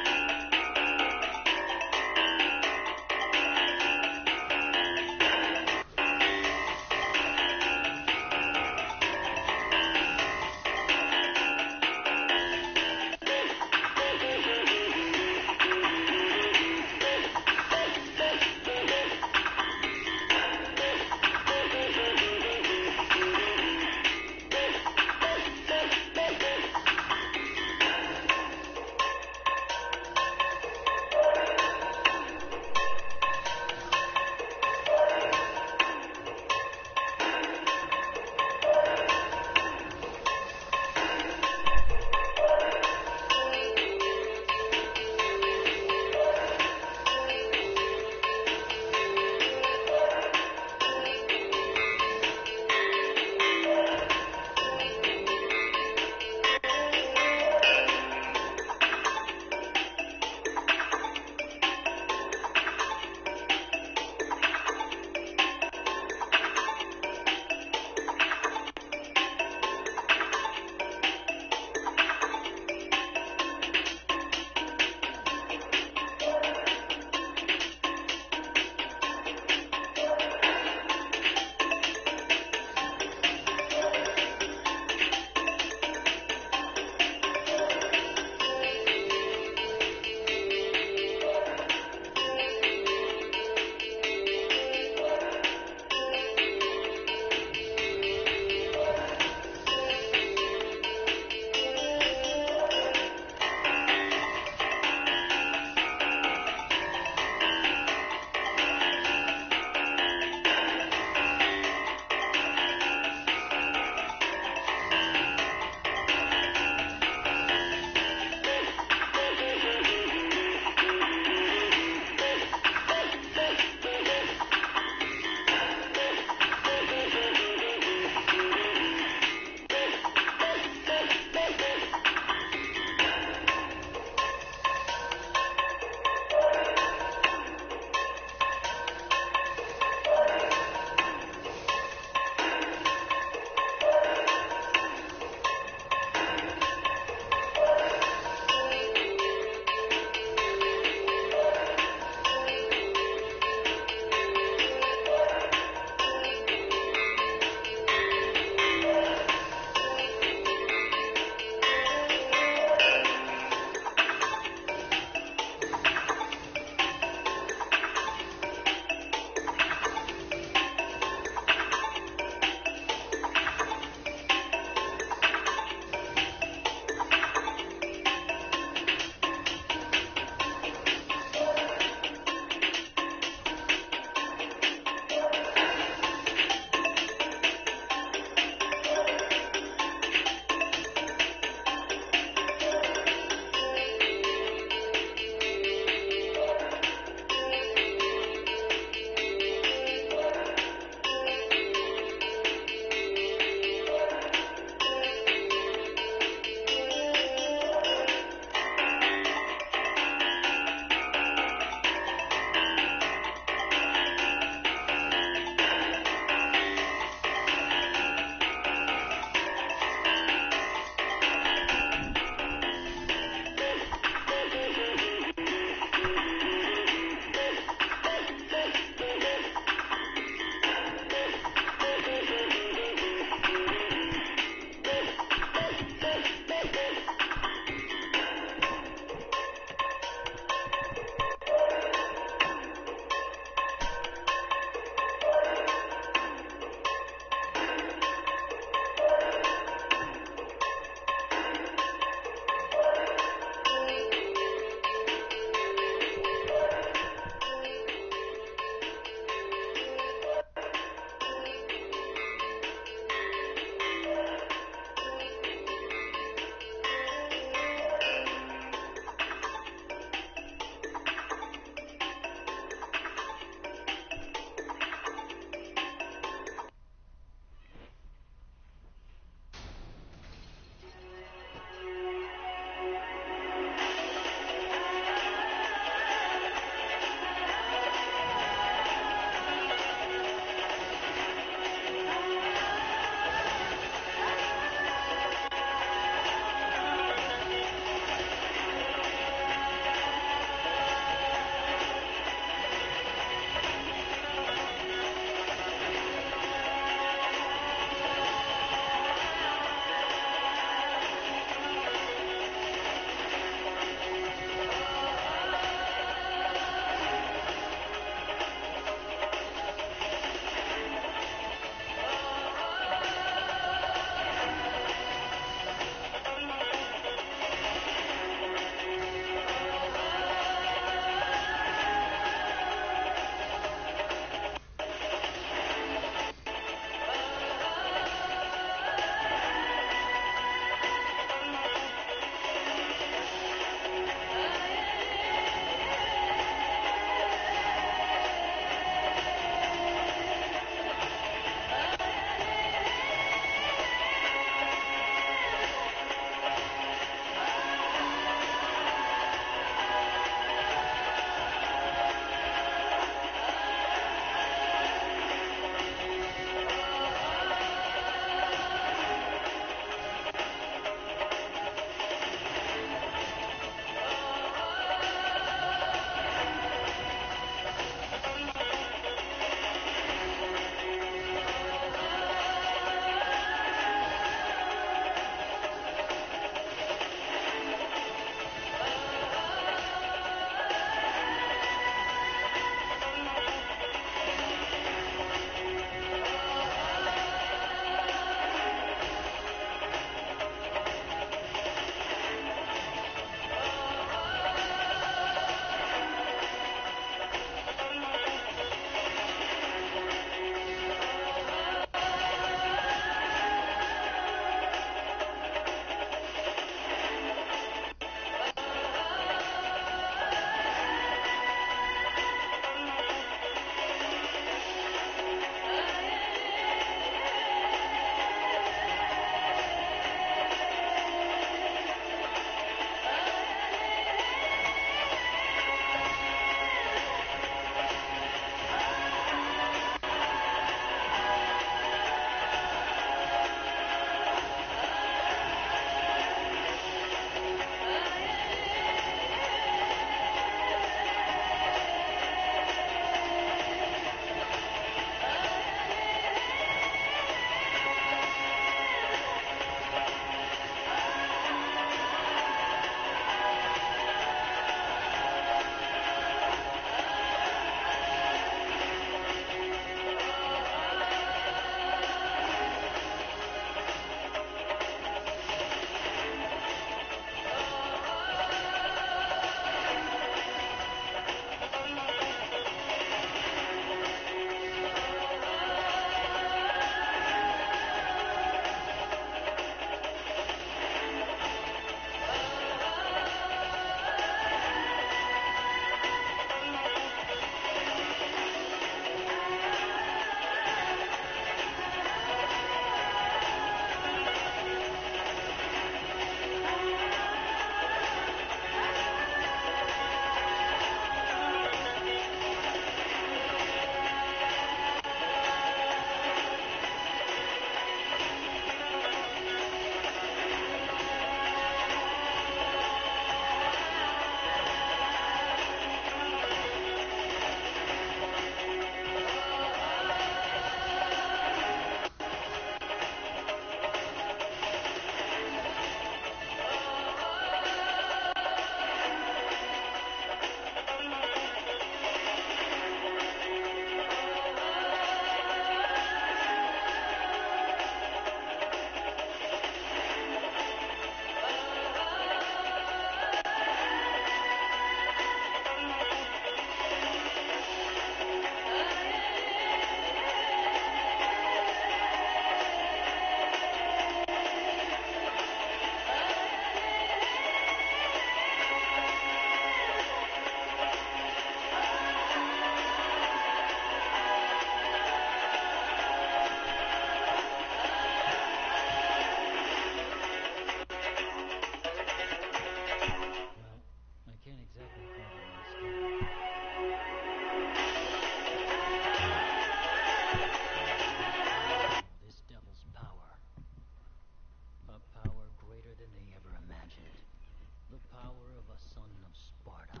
the power of a son of Sparta.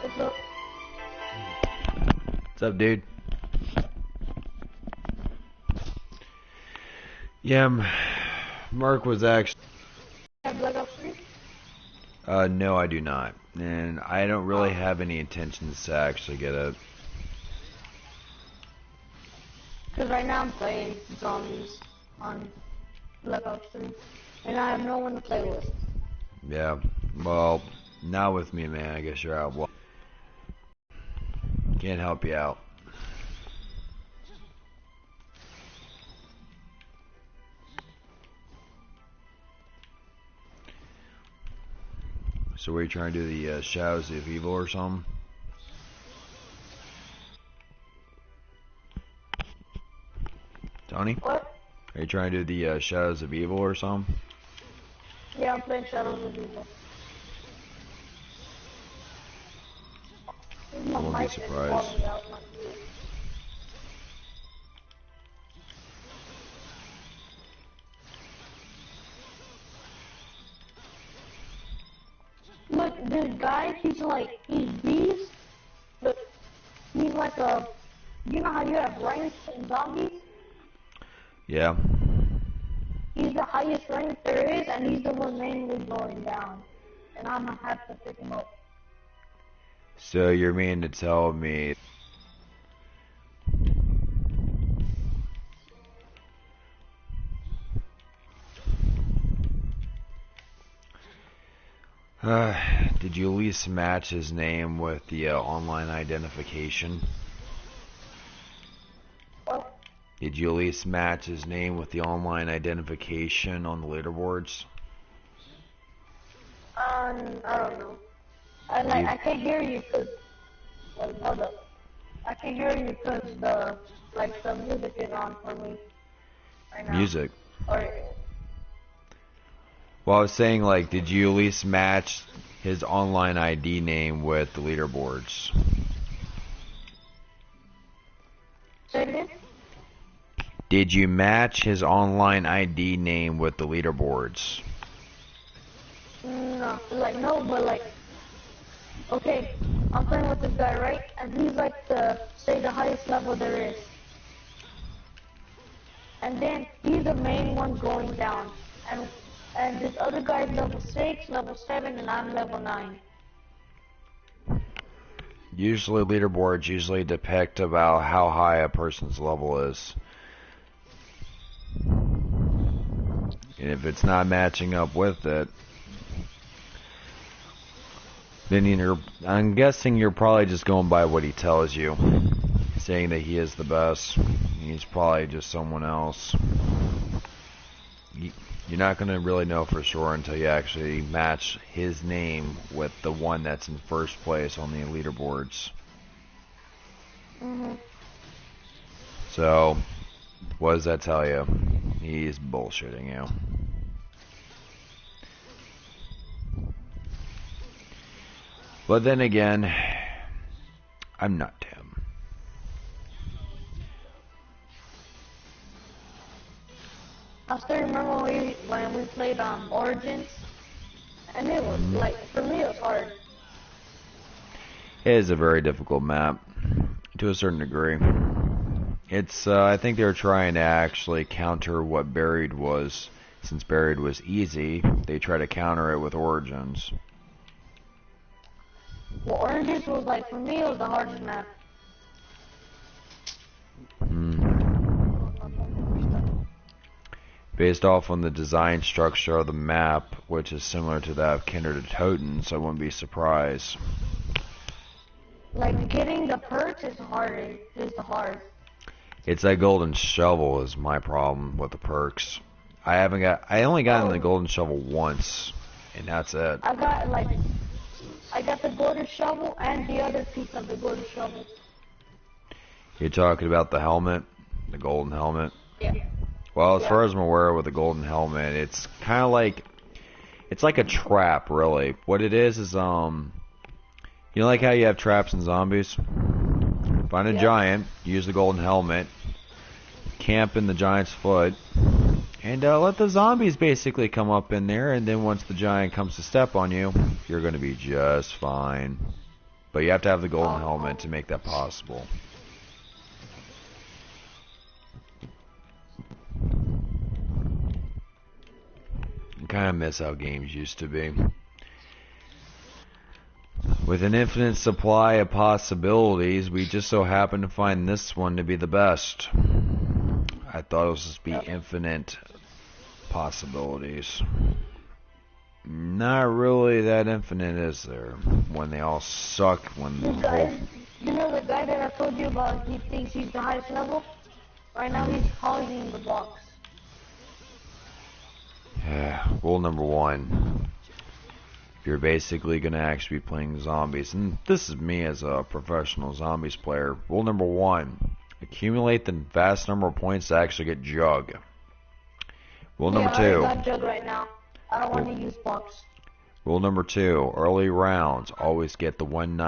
What's up? What's up, dude? Yeah, Mark was actually... Have Black Ops 3? No, I do not. And I don't really have any intentions to actually get it. Because right now I'm playing zombies on Black Ops 3. And I have no one to play with. Yeah, well, not with me, man. I guess you're out. Well, can't help you out. So, were you trying to do the Shadows of Evil or something? Tony? What? Are you trying to do the Shadows of Evil or something? Yeah, I'm playing Shadows of Evil. I won't be surprised. Look, this guy, he's beast, but he's like a, you know how you have ranks in zombies? Yeah. He's the highest rank there is, and he's the one mainly going down. And I'm gonna have to pick him up. So, you're meaning to tell me... Did you at least match his name with the online identification? What? Did you at least match his name with the online identification on the leaderboards? I don't know. I can't hear you because, hold up. I can't hear you because the music is on for me right now. Music? Or, Well, I was saying, like, did you at least match his online ID name with the leaderboards? say it again? Did you match his online ID name with the leaderboards? No, no, but okay, I'm playing with this guy, right? And he's the highest level there is. And then he's the main one going down. And this other guy's level 6, level 7, and I'm level 9. Usually leaderboards usually depict about how high a person's level is. And if it's not matching up with it, then I'm guessing you're probably just going by what he tells you, saying that he is the best. He's probably just someone else. You're not going to really know for sure until you actually match his name with the one that's in first place on the leaderboards. So, what does that tell you? He's bullshitting you. But then again, I'm not him. I still remember when we played Origins, and it was for me it was hard. It is a very difficult map, to a certain degree. It's, I think they're trying to actually counter what Buried was. Since Buried was easy, they try to counter it with Origins. Well, Origins was for me it was the hardest map. Based off on the design structure of the map, which is similar to that of Kindred of Totems, I wouldn't be surprised. Getting the perks is hard. Is the hard. It's that golden shovel is my problem with the perks. I only got in the golden shovel once, and that's it. I got the golden shovel and the other piece of the golden shovel. You're talking about the helmet, the golden helmet? Yeah. Well, as far as I'm aware with the golden helmet, it's kind of it's like a trap, really. What it is, you know like how you have traps in zombies? Find a giant, use the golden helmet, camp in the giant's foot, and let the zombies basically come up in there, and then once the giant comes to step on you, you're going to be just fine. But you have to have the golden helmet to make that possible. I kind of miss how games used to be. With an infinite supply of possibilities, we just so happen to find this one to be the best. I thought it was just be infinite possibilities. Not really that infinite, is there? When they all suck, when you know the guy that I told you about, he thinks he's the highest level? Right now he's hogging the box. Yeah, rule number 1. You're basically going to actually be playing zombies. And this is me as a professional zombies player. Rule number 1. Accumulate the vast number of points to actually get Jug. Rule number 2. I got Jug right now. I don't want to use box. Rule number 2. Early rounds. Always get the one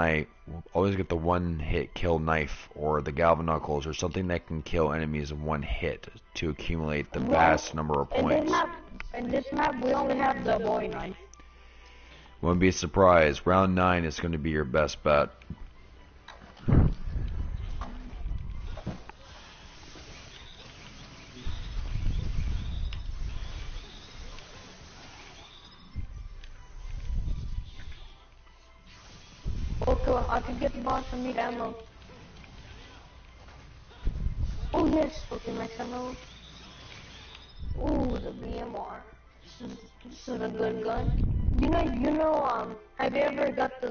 hit kill knife or the Galvanuckles or something that can kill enemies in one hit to accumulate the vast number of points. In this map, we only have the boy knife. Wouldn't be surprised. Round 9 is going to be your best bet. Okay, I can get the boss and need ammo. Oh yes, okay, nice ammo. Ooh, the BMR. This is a good gun. You know, have you ever got to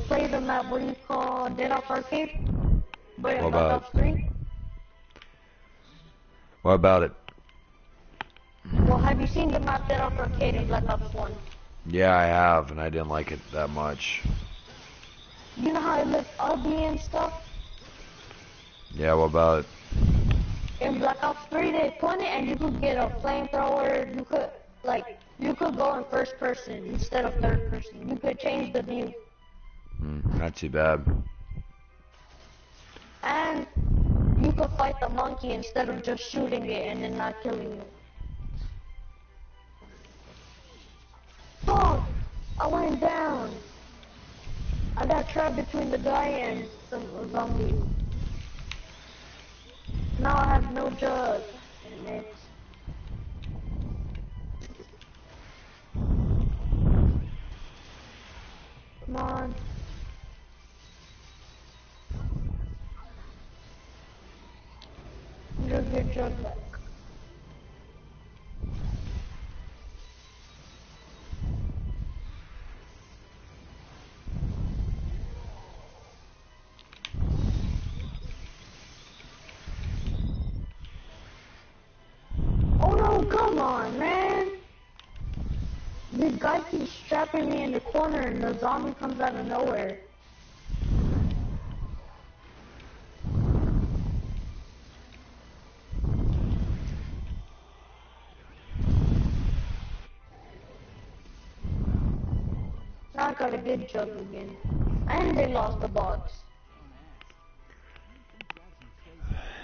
play the map what you call Dead Off Arcade? But What about off screen? What about it? Well, have you seen the map that Upper Arcade in Black Ops 1? Yeah, I have, and I didn't like it that much. You know how it looks ugly and stuff? Yeah, what about it? In Black Ops 3, they put it and you could get a flamethrower. You could go in first person instead of third person. You could change the view. Not too bad. And you could fight the monkey instead of just shooting it and then not killing it. Fuck! I went down. I got trapped between the guy and some zombie. Now I have no jug. And it's... Come on. Just get jug back. Oh no, come on, man! This guy keeps trapping me in the corner and the zombie comes out of nowhere. Now I got a good jug again. And they lost the box.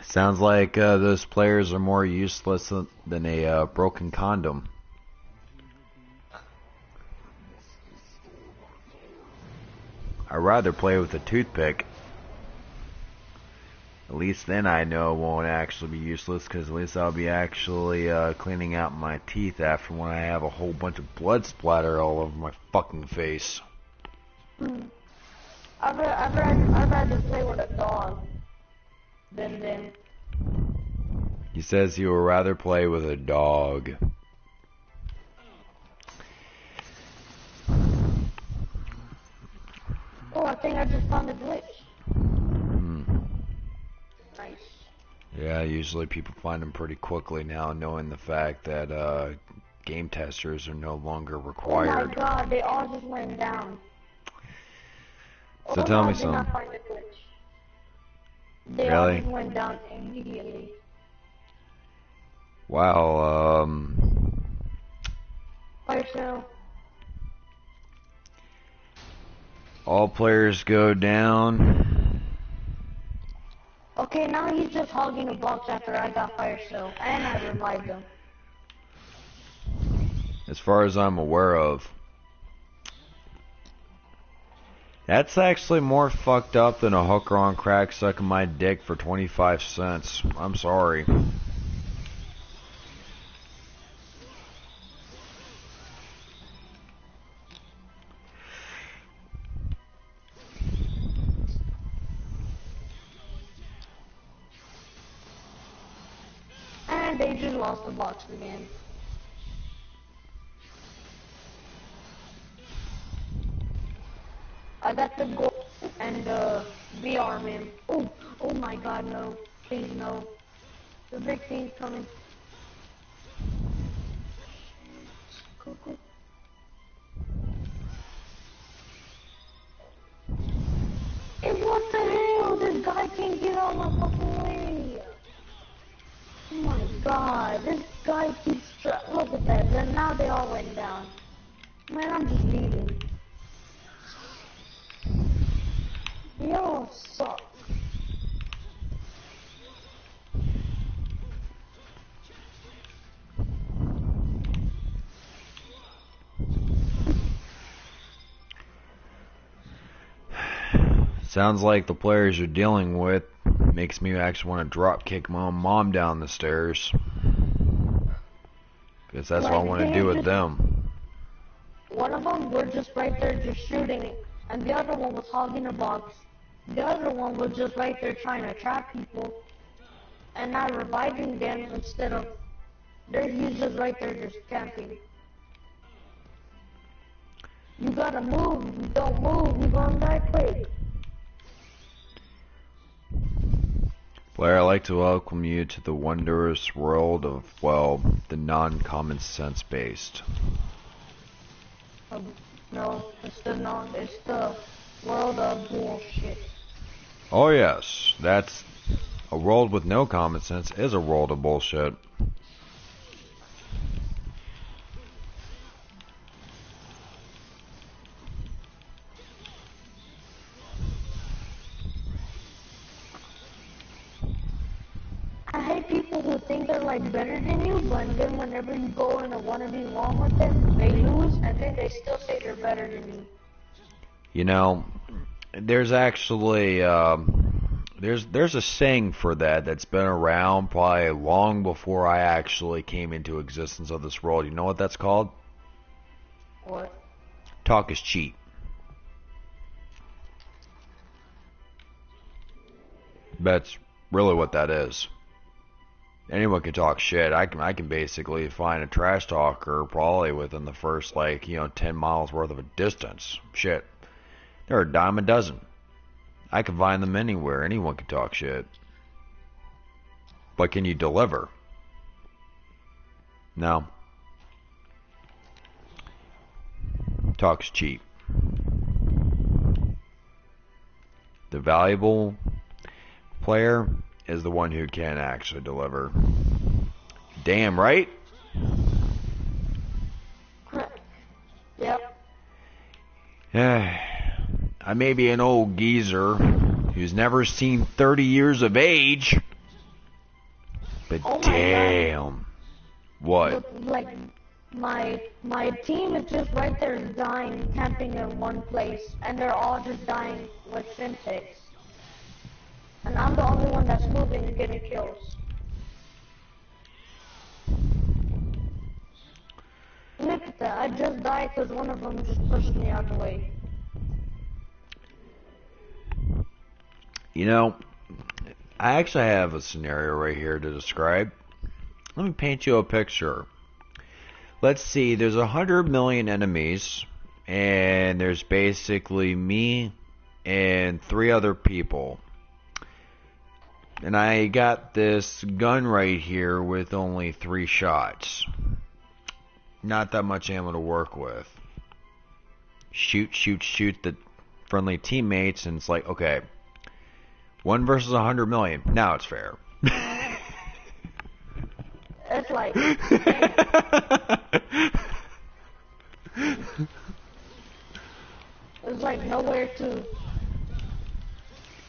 Sounds like those players are more useless than a broken condom. I'd rather play with a toothpick. At least then I know it won't actually be useless, because at least I'll be actually cleaning out my teeth after when I have a whole bunch of blood splatter all over my fucking face. I'd rather play with a dog than them. He says he would rather play with a dog. Oh, I think I just found a glitch. Nice. Yeah, usually people find them pretty quickly now, knowing the fact that game testers are no longer required. Oh my god, they all just went down. So tell me something. I did not find the glitch. They Really? all just went down immediately. Wow, Fire sale. all players go down. Okay, now he's just hogging a box after I got fire sale, and I revived him. As far as I'm aware of. That's actually more fucked up than a hooker on crack sucking my dick for 25 cents. I'm sorry. And they just lost the box again. I got the gold and the V-arm in. Oh my god, no. Please, no. The big thing's coming. Go, go. Hey, what the hell? This guy can't get out my fucking way. Oh my god, this guy keeps look at that. Then now they all went down. Man, I'm just leaving. Y'all suck. Sounds like the players you're dealing with makes me actually want to drop kick my own mom down the stairs. Because that's what I want to do with them. One of them were just right there just shooting it, and the other one was hogging a box. The other one was just right there trying to trap people, and not reviving them instead of, he's just right there just camping. You gotta move, you don't move, you're gonna die quick. Blair, I'd like to welcome you to the wondrous world of, well, the non-common sense based. No, it's the world of bullshit. Oh yes, that's a world with no common sense is a world of bullshit. I hate people who think they're like better than you, but then whenever you go in and want to be wrong with them, they lose, and then they still say they're better than you. You know, there's actually there's a saying for that that's been around probably long before I actually came into existence of this world. You know what that's called? What? Talk is cheap. That's really what that is. Anyone can talk shit. I can basically find a trash talker probably within the first 10 miles worth of a distance. Shit. They're a dime a dozen. I can find them anywhere. Anyone can talk shit. But can you deliver? No. Talk's cheap. The valuable player is the one who can actually deliver. Damn right? Yep. I may be an old geezer who's never seen 30 years of age, but Oh my damn. God. What? Like, my team is just right there dying, camping in one place, and they're all just dying with syntax. And I'm the only one that's moving and getting kills. Look at that, I just died because one of them just pushed me out of the way. You know, I actually have a scenario right here to describe. Let me paint you a picture. Let's see, there's 100 million enemies, and there's basically me and 3 other people. And I got this gun right here with only 3 shots. Not that much ammo to work with. Shoot the friendly teammates, and it's like, okay, 1 versus 100 million. Now it's fair. It's like, there's like nowhere to,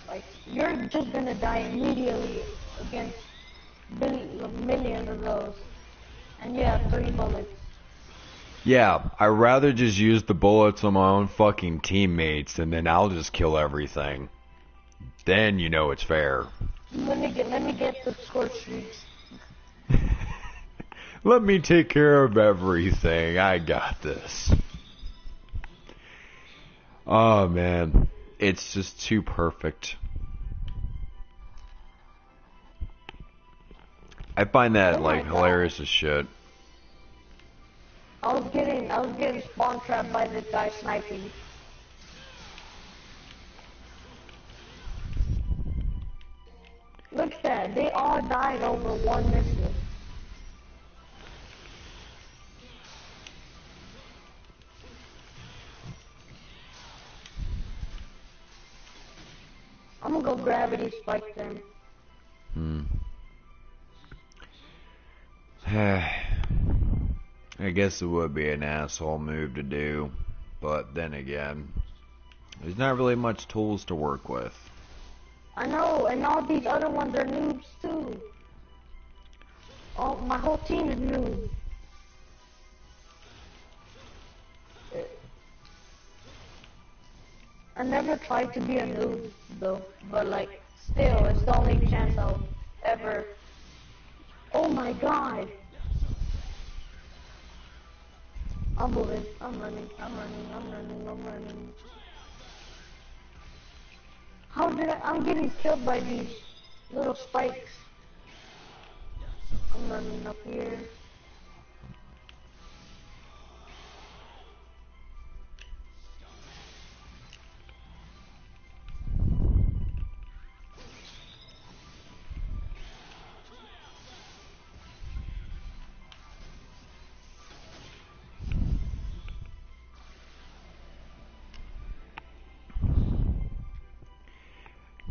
like, you're just gonna die immediately against millions of those, and you have 3 bullets. Yeah, I'd rather just use the bullets on my own fucking teammates, and then I'll just kill everything. Then you know it's fair. Let me get the score streaks. Let me take care of everything. I got this. Oh man, it's just too perfect. I find that Oh my like God. hilarious as shit. I was getting spawn trapped by this guy sniping. Look at that, they all died over 1 missile. I'm gonna go gravity spike them. I guess it would be an asshole move to do, but then again, there's not really much tools to work with. I know, and all these other ones are noobs too. Oh, my whole team is noobs. I never tried to be a noob though, but like, still, it's the only chance I'll ever. Oh my God! I'm moving. I'm running. How did I'm getting killed by these little spikes. I'm running up here.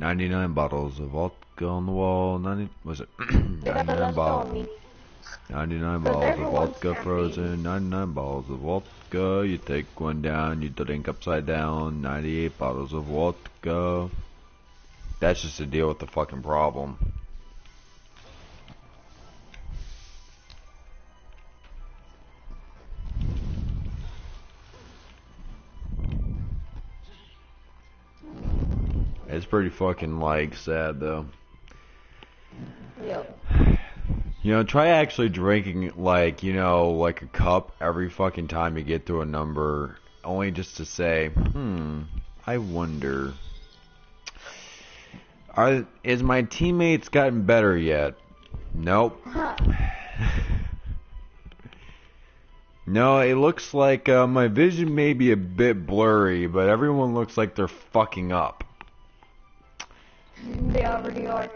99 bottles of vodka on the wall. 90, was it? They got the 99 rest bottles. on me. 99 Because bottles of everyone's vodka camping. frozen. 99 bottles of vodka. You take one down, you drink upside down. 98 bottles of vodka. That's just to deal with the fucking problem. It's pretty fucking, like, sad, though. Yep. You know, try actually drinking, like, you know, like a cup every fucking time you get to a number, only just to say, I wonder, is my teammates gotten better yet? Nope. No, it looks like my vision may be a bit blurry, but everyone looks like they're fucking up. They already are.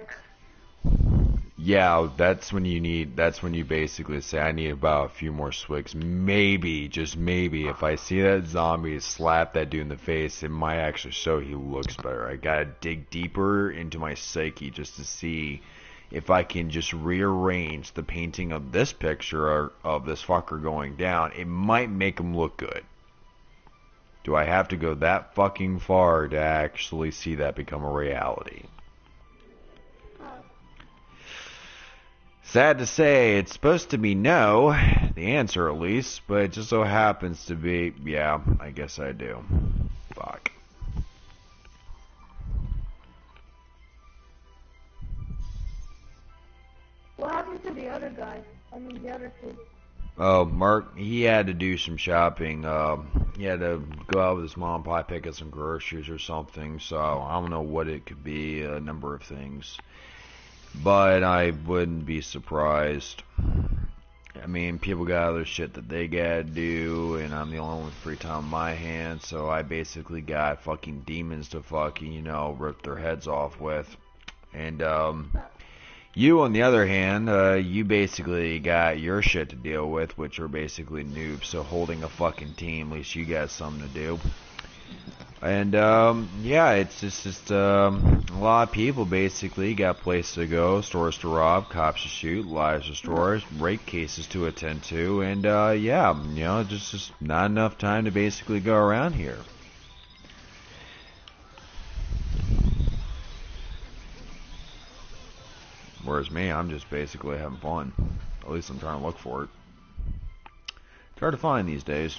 Yeah, that's when you basically say, I need about a few more swigs. Maybe, just maybe, if I see that zombie slap that dude in the face, it might actually show he looks better. I gotta dig deeper into my psyche just to see if I can just rearrange the painting of this picture of this fucker going down. It might make him look good. Do I have to go that fucking far to actually see that become a reality? Sad to say, it's supposed to be no, the answer at least, but it just so happens to be, yeah, I guess I do. Fuck. What happened to the other guy? I mean, the other two. Oh, Mark, he had to do some shopping. He had to go out with his mom and pop, pick up some groceries or something, so I don't know what it could be, a number of things. But I wouldn't be surprised. I mean, people got other shit that they gotta do, and I'm the only one with free time on my hands, so I basically got fucking demons to fucking, you know, rip their heads off with. And, you, on the other hand, you basically got your shit to deal with, which are basically noobs, so holding a fucking team, at least you got something to do. And, yeah, it's just a lot of people basically got places to go, stores to rob, cops to shoot, lives to stores, rape cases to attend to, and, yeah, you know, just not enough time to basically go around here. Whereas me, I'm just basically having fun. At least I'm trying to look for it. It's hard to find these days.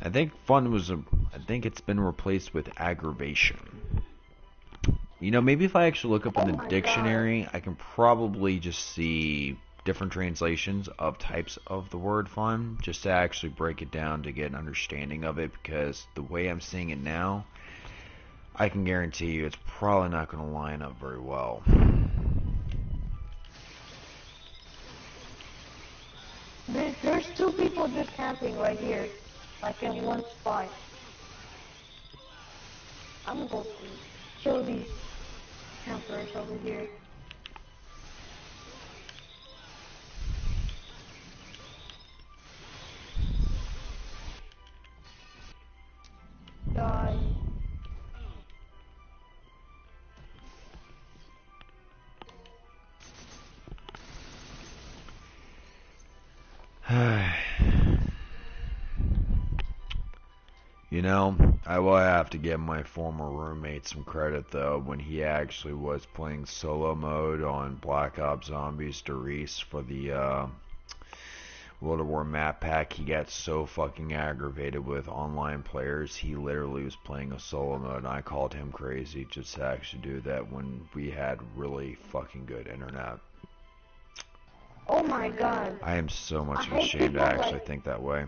I think fun was I think it's been replaced with aggravation. You know, maybe if I actually look up in the dictionary, I can probably just see different translations of types of the word fun, just to actually break it down to get an understanding of it, because the way I'm seeing it now, I can guarantee you it's probably not going to line up very well. There's two people just camping right here, like in one spot. I'm gonna go kill these campers over here. Die. You know, I will have to give my former roommate some credit, though, when he actually was playing solo mode on Black Ops Zombies Doris for the World of War map pack. He got so fucking aggravated with online players, he literally was playing a solo mode, and I called him crazy just to actually do that when we had really fucking good internet. Oh my god. I am so much I hate ashamed to people actually like- think that way.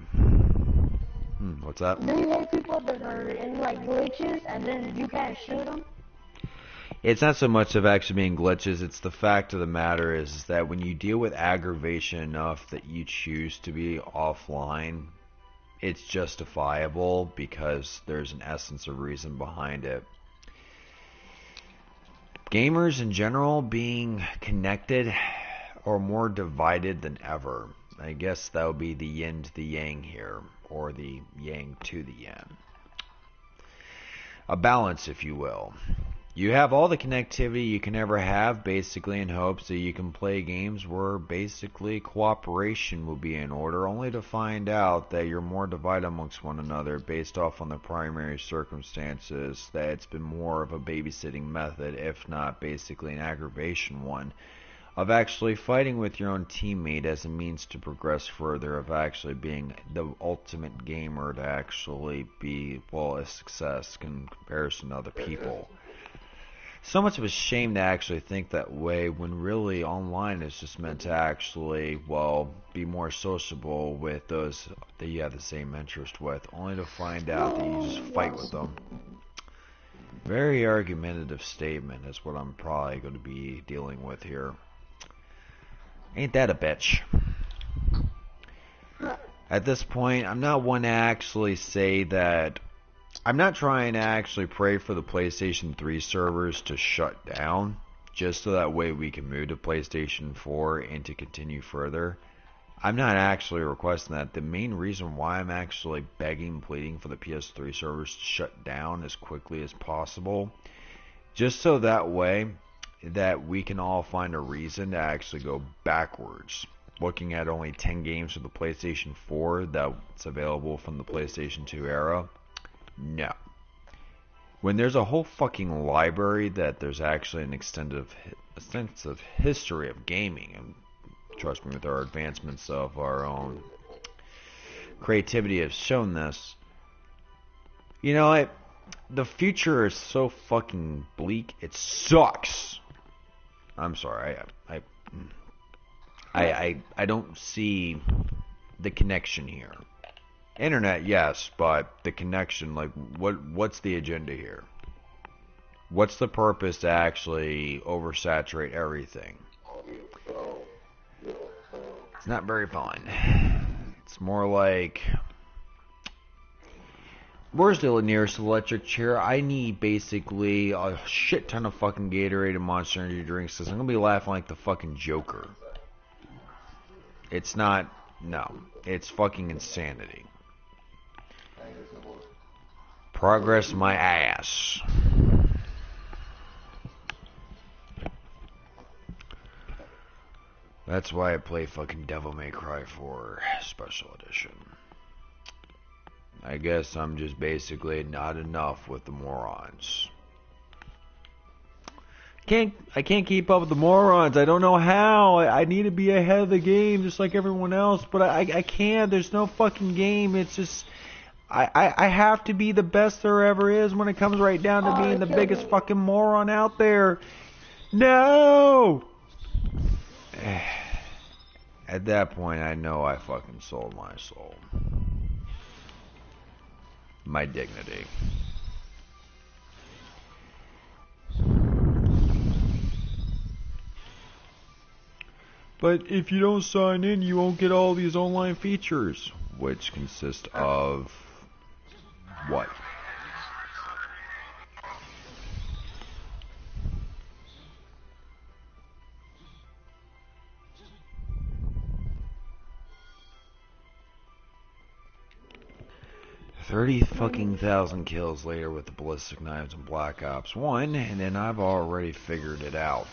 What's that? Do you hate people that are in like glitches and then you can't shoot them? It's not so much of actually being glitches, it's the fact of the matter is that when you deal with aggravation enough that you choose to be offline, it's justifiable because there's an essence of reason behind it. Gamers in general being connected are more divided than ever. I guess that would be the yin to the yang here, or the yang to the yin. a balance, if you will. You have all the connectivity you can ever have, basically, in hopes that you can play games where basically cooperation will be in order, only to find out that you're more divided amongst one another based off on the primary circumstances, that it's been more of a babysitting method, if not basically an aggravation one, of actually fighting with your own teammate as a means to progress further, of actually being the ultimate gamer to actually be, well, a success in comparison to other people. So much of a shame to actually think that way when really online is just meant to actually, well, be more sociable with those that you have the same interest with, only to find out that you just fight with them. Very argumentative statement is what I'm probably going to be dealing with here. Ain't that a bitch? At this point, I'm not one to actually say that. I'm not trying to actually pray for the PlayStation 3 servers to shut down, just so that way we can move to PlayStation 4 and to continue further. I'm not actually requesting that. The main reason why I'm actually begging, pleading for the PS3 servers to shut down as quickly as possible, just so that way that we can all find a reason to actually go backwards. Looking at only 10 games for the PlayStation 4 that's available from the PlayStation 2 era. No. When there's a whole fucking library that there's actually an extensive history of gaming, and trust me, with our advancements of our own creativity has shown this. You know, the future is so fucking bleak. It sucks. I'm sorry. I don't see the connection here. Internet, yes, but the connection, like, what's the agenda here? What's the purpose to actually oversaturate everything? It's not very fun. It's more like, where's the nearest electric chair? I need basically a shit ton of fucking Gatorade and Monster Energy drinks, because I'm going to be laughing like the fucking Joker. It's not, no, it's fucking insanity. Progress my ass. That's why I play fucking Devil May Cry 4 Special Edition. I guess I'm just basically not enough with the morons. I can't keep up with the morons. I don't know how. I need to be ahead of the game just like everyone else, but I can't. There's no fucking game. It's just I have to be the best there ever is when it comes right down to being the biggest fucking moron out there. No! At that point, I know I fucking sold my soul. My dignity. But if you don't sign in, you won't get all these online features, which consist of what? $30,000 kills later with the ballistic knives and Black Ops 1, and then I've already figured it out.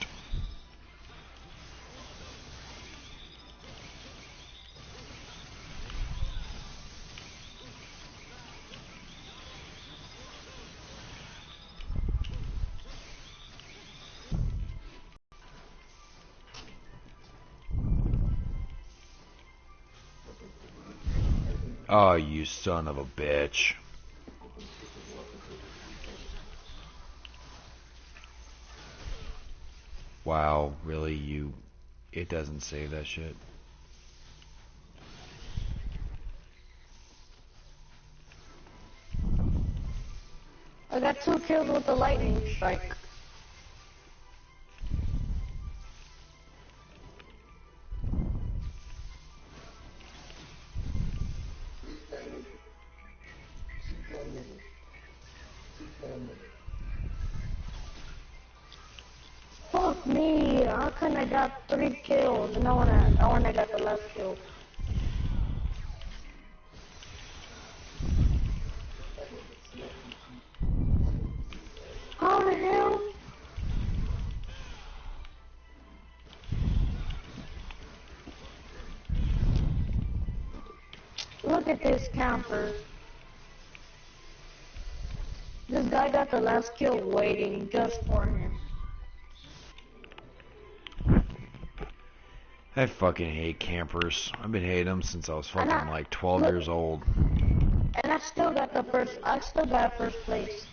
Oh, you son of a bitch. Wow, really? It doesn't save that shit? I got 2 kills with the lightning strike. Fuck me, how come I got 3 kills and I wanna got the last kill? at this camper. This guy got the last kill waiting just for him. I fucking hate campers. I've been hating them since I was fucking like 12 look, years old. And I still got first place.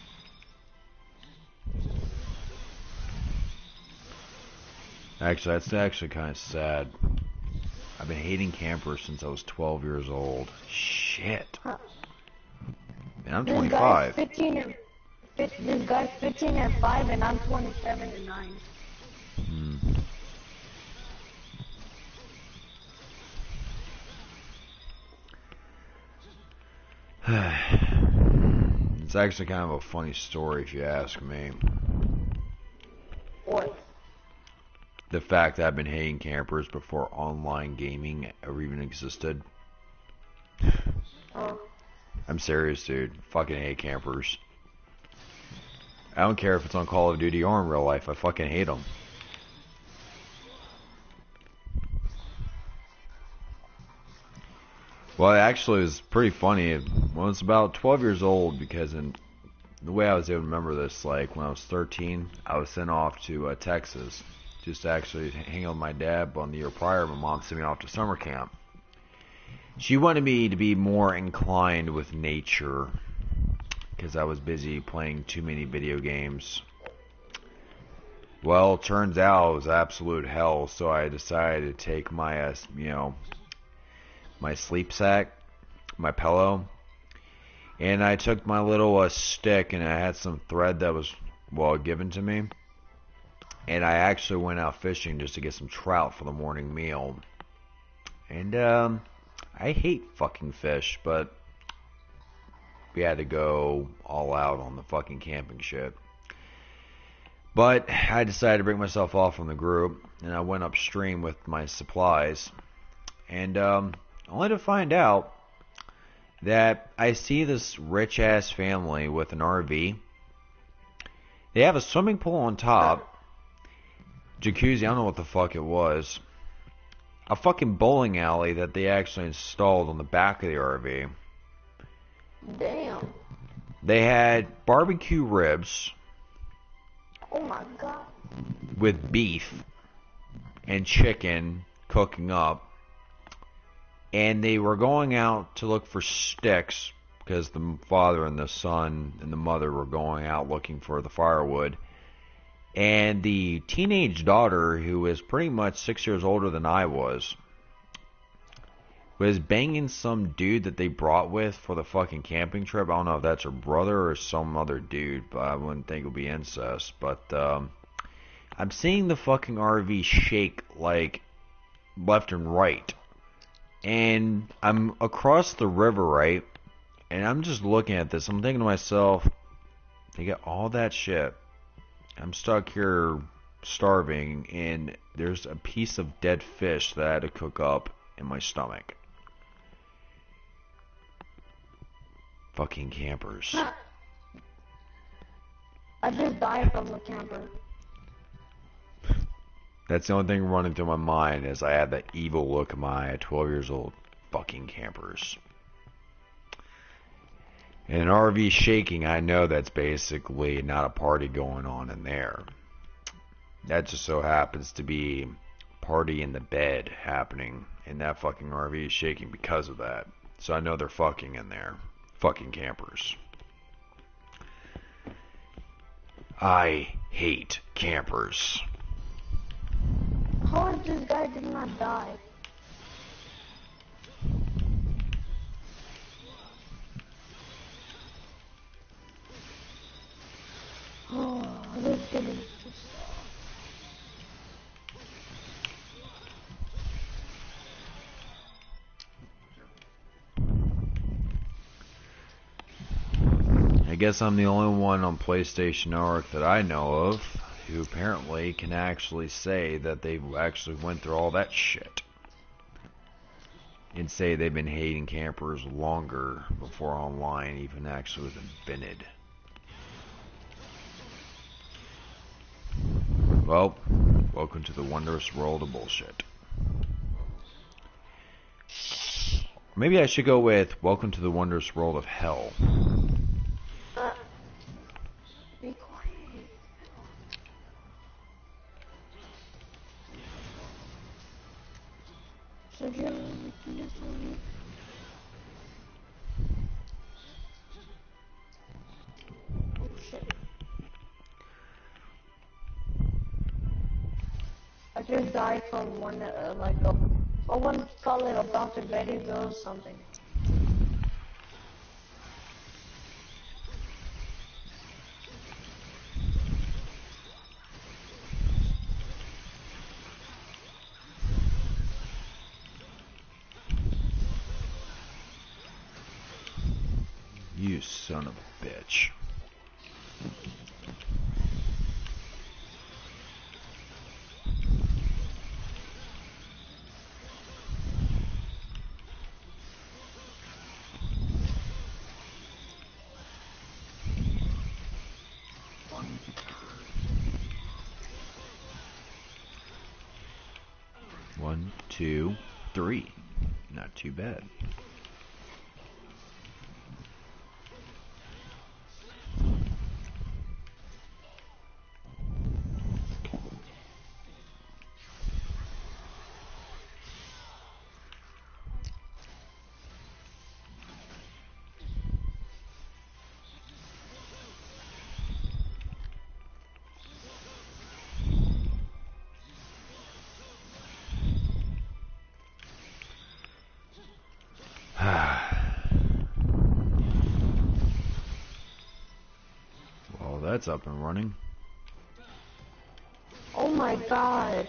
Actually, that's actually kind of sad. I've been hating campers since I was 12 years old. Shit. Huh. Man, I'm 25. This guy's 15 and 5, and I'm 27 and 9. It's actually kind of a funny story if you ask me. What? The fact that I've been hating campers before online gaming ever even existed. Oh. I'm serious, dude. Fucking hate campers. I don't care if it's on Call of Duty or in real life. I fucking hate them. Well, it actually was pretty funny. When I was about 12 years old, because in the way I was able to remember this, like when I was 13, I was sent off to Texas just to actually hang out with my dad. But on the year prior, my mom sent me off to summer camp. She wanted me to be more inclined with nature because I was busy playing too many video games. Well, it turns out it was absolute hell, so I decided to take my, my sleep sack, my pillow, and I took my little stick, and I had some thread that was, given to me, and I actually went out fishing just to get some trout for the morning meal. And I hate fucking fish, but we had to go all out on the fucking camping shit. But I decided to break myself off from the group, and I went upstream with my supplies, and only to find out that I see this rich-ass family with an RV. They have a swimming pool on top, jacuzzi, I don't know what the fuck it was, a fucking bowling alley that they actually installed on the back of the RV. Damn. They had barbecue ribs. Oh my god. With beef and chicken cooking up. And they were going out to look for sticks because the father and the son and the mother were going out looking for the firewood. And the teenage daughter, who was pretty much 6 years older than I was banging some dude that they brought with for the fucking camping trip. I don't know if that's her brother or some other dude, but I wouldn't think it would be incest. But I'm seeing the fucking RV shake like left and right. And I'm across the river, right? And I'm just looking at this. I'm thinking to myself, they got all that shit. I'm stuck here starving, and there's a piece of dead fish that I had to cook up in my stomach. Fucking campers. I just died from the camper. That's the only thing running through my mind is I had that evil look in my eye at 12 years old. Fucking campers. And an RV shaking, I know that's basically not a party going on in there. That just so happens to be party in the bed happening, and that fucking RV is shaking because of that. So I know they're fucking in there. Fucking campers. I hate campers. How is this guy did not die? Oh, this is getting too soft. I guess I'm the only one on PlayStation Network that I know of who apparently can actually say that they actually went through all that shit. And say they've been hating campers longer before online even actually was invented. Well, welcome to the wondrous world of bullshit. Maybe I should go with Welcome to the Wondrous World of Hell. Be quiet. So you have this one? Oh shit. I just died from one, I want to call it a Dr. Bettyville or something. You son of a bitch. One, two, three. Not too bad. Well, that's up and running. Oh my god.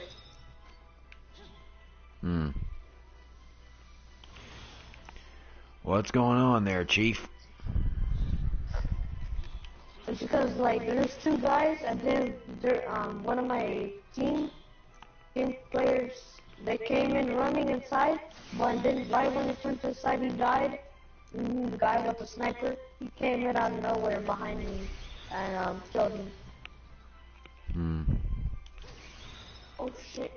What's going on there, Chief? It's because like there's two guys and then there one of my team players, they came in running inside, but then right when it turned to the side he died. The guy with the sniper, he came in out of nowhere behind me and killed me. Oh shit.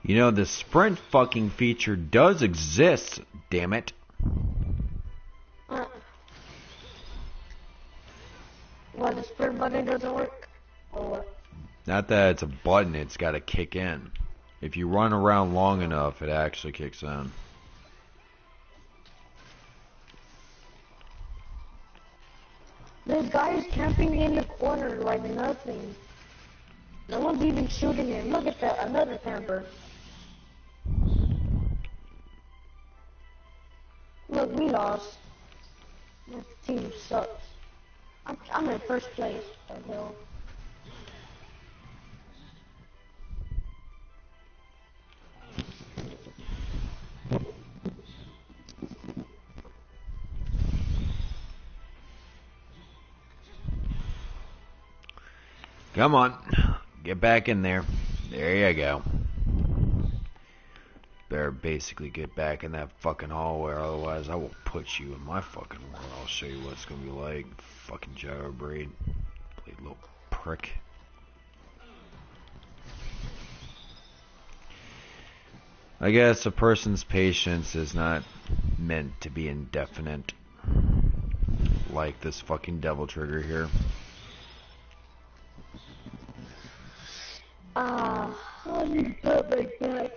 You know, the sprint fucking feature does exist, damn it. What, the sprint button doesn't work? Or what? Not that it's a button, it's got to kick in. If you run around long enough, it actually kicks in. This guy is camping in the corner like nothing. No one's even shooting him. Look at that, another camper. Look, we lost. This team sucks. I'm in first place. What the hell? Come on, get back in there. There you go. Better basically get back in that fucking hallway, otherwise I will put you in my fucking world. I'll show you what it's gonna be like. Fucking gyrobraid. Play little prick. I guess a person's patience is not meant to be indefinite. Like this fucking devil trigger here. I need to make that.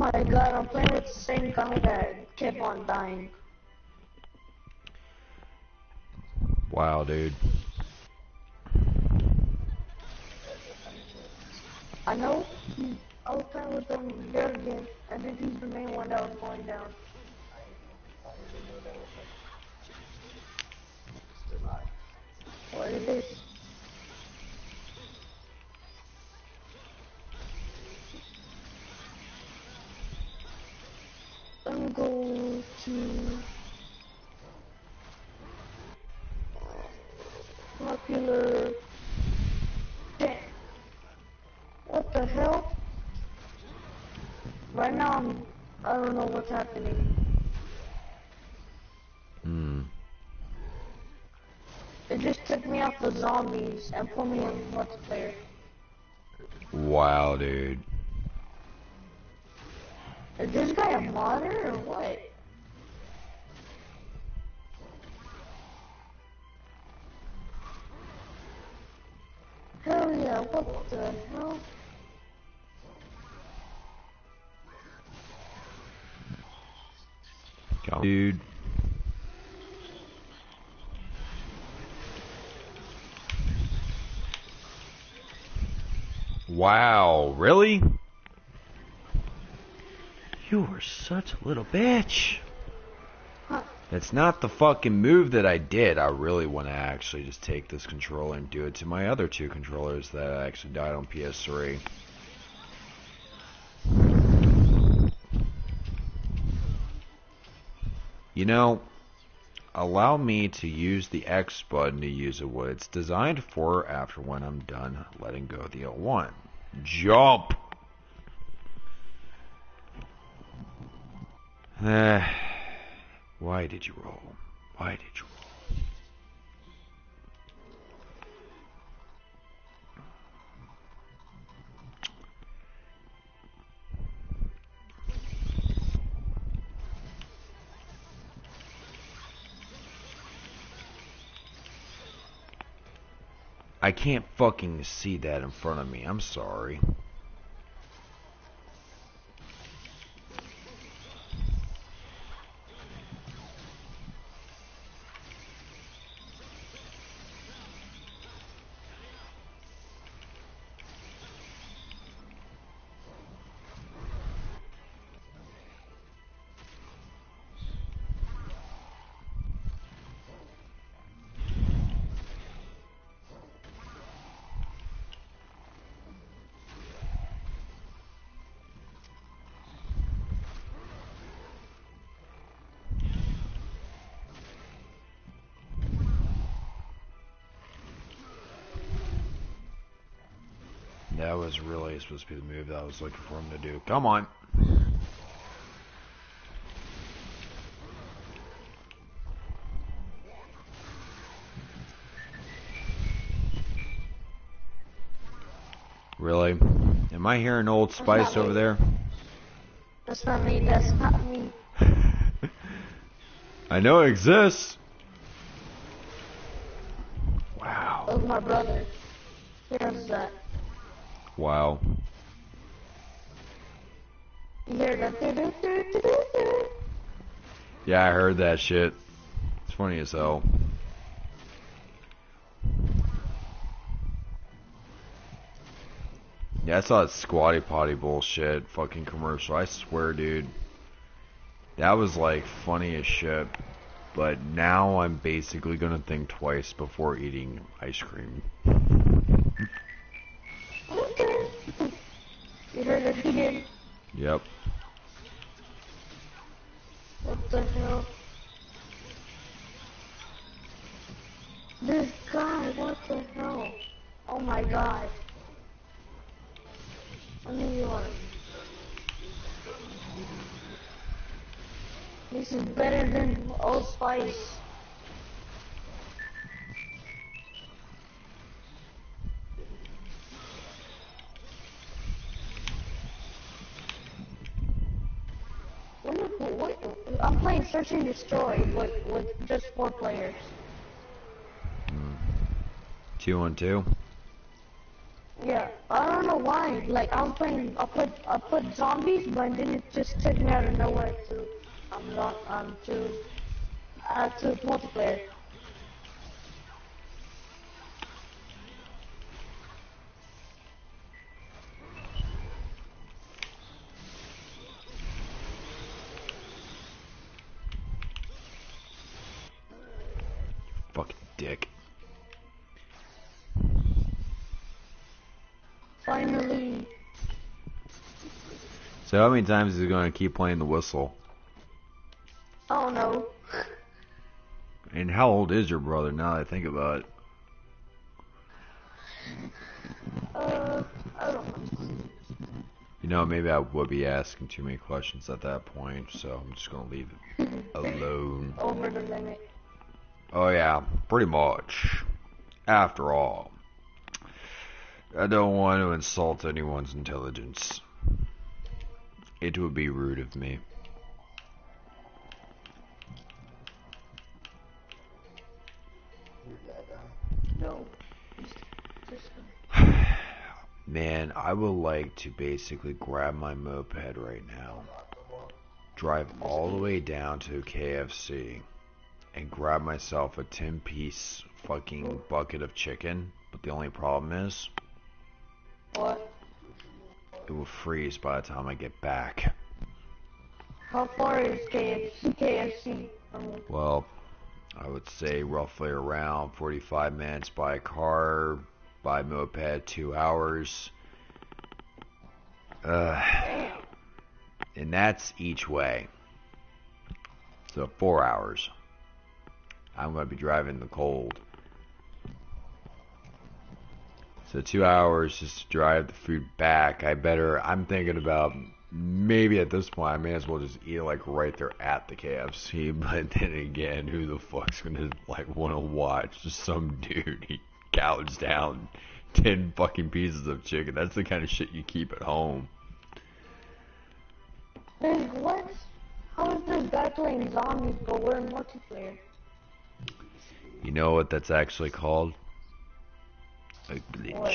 my god, I'm playing with the same guy that kept on dying. Wow, dude. I know. I was playing with him the other game, and then he's the main one that was going down. What is this? Let me go to popular. Damn. What the hell? Right now I don't know what's happening. It just took me off the zombies and put me in multiplayer. Wow, dude. Is this guy a modder or what? Hell yeah, what the hell? Dude. Wow, really? You are such a little bitch. Huh. It's not the fucking move that I did. I really want to actually just take this controller and do it to my other two controllers that actually died on PS3. You know, allow me to use the X button to use it what it's designed for after when I'm done letting go of the L1. Jump! Why did you roll? Why did you roll? I can't fucking see that in front of me. I'm sorry. That was really supposed to be the move that I was looking for him to do. Come on. Really? Am I hearing Old Spice over there? That's not me, that's not me. I know it exists. Wow. That was my brother. Here's that. Wow. You hear that? Yeah, I heard that shit. It's funny as hell. Yeah, I saw that Squatty Potty bullshit fucking commercial. I swear, dude. That was like funny as shit. But now I'm basically gonna think twice before eating ice cream. You heard it again? Yep. What the hell? This guy, what the hell? Oh my god. I knew you were. This is better than Old Spice. I'm playing Search and Destroy with just 4 players. 2-on-2. Yeah, I don't know why. Like I was playing, I put zombies, but then it just took me out of nowhere to to multiplayer. Fucking dick. Finally, So how many times is he gonna keep playing the whistle? I don't know. And how old is your brother now that I think about it? I don't know. You know, maybe I would be asking too many questions at that point, so I'm just gonna leave it alone. Over the limit. Oh yeah, pretty much. After all, I don't want to insult anyone's intelligence. It would be rude of me. No. Man, I would like to basically grab my moped right now, drive all the way down to KFC, and grab myself a 10-piece fucking bucket of chicken. But the only problem is, What? it will freeze by the time I get back. How far is KFC from you? Well, I would say roughly around 45 minutes by car, by moped 2 hours. And that's each way. So 4 hours. I'm going to be driving in the cold. So 2 hours just to drive the food back. I'm thinking about maybe at this point I may as well just eat it like right there at the KFC. But then again, who the fuck's going to like want to watch just some dude he gouged down 10 fucking pieces of chicken? That's the kind of shit you keep at home. There's what? How is this guy playing zombies but we're in multiplayer? You know what that's actually called? A glitch. What?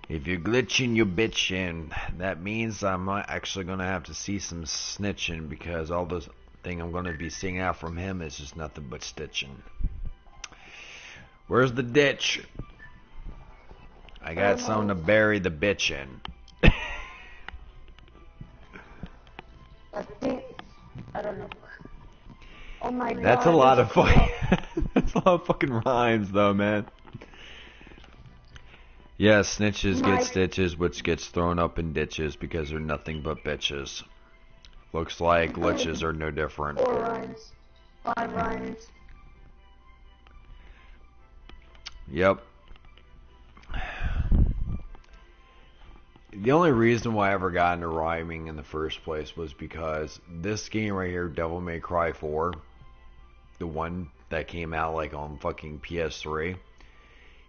If you're glitching, you're bitching. That means I'm actually gonna have to see some snitching, because all this thing I'm gonna be seeing out from him is just nothing but stitching. Where's the ditch? I got something to bury the bitch in. I think, I don't know. Oh my god. That's a lot there's of fucking. That's a lot of fucking rhymes, though, man. Yeah, snitches get stitches, which gets thrown up in ditches because they're nothing but bitches. Looks like glitches are no different. 4 rhymes. 5 rhymes. Yep. The only reason why I ever got into rhyming in the first place was because this game right here, Devil May Cry 4, the one that came out like on fucking PS3.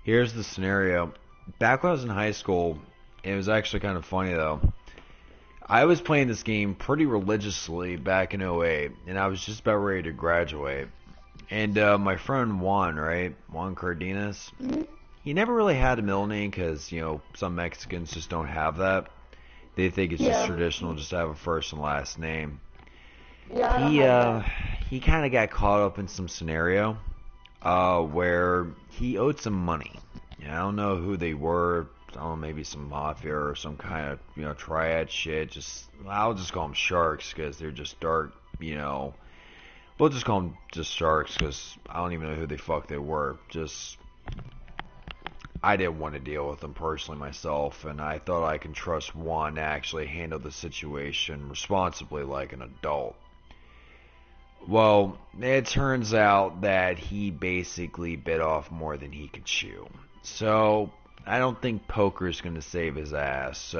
Here's the scenario. Back when I was in high school, it was actually kind of funny though. I was playing this game pretty religiously back in '08, and I was just about ready to graduate. And my friend Juan, right? Juan Cardenas, he never really had a middle name because, you know, some Mexicans just don't have that. They think it's just traditional just to have a first and last name. Yeah, He kind of got caught up in some scenario where he owed some money. I don't know who they were. I don't know, maybe some mafia or some kind of, you know, triad shit. I'll just call them sharks because they're just dark, you know. We'll just call them just sharks because I don't even know who the fuck they were. I didn't want to deal with them personally myself, and I thought I can trust Juan to actually handle the situation responsibly like an adult. Well, it turns out that he basically bit off more than he could chew. So, I don't think poker's going to save his ass.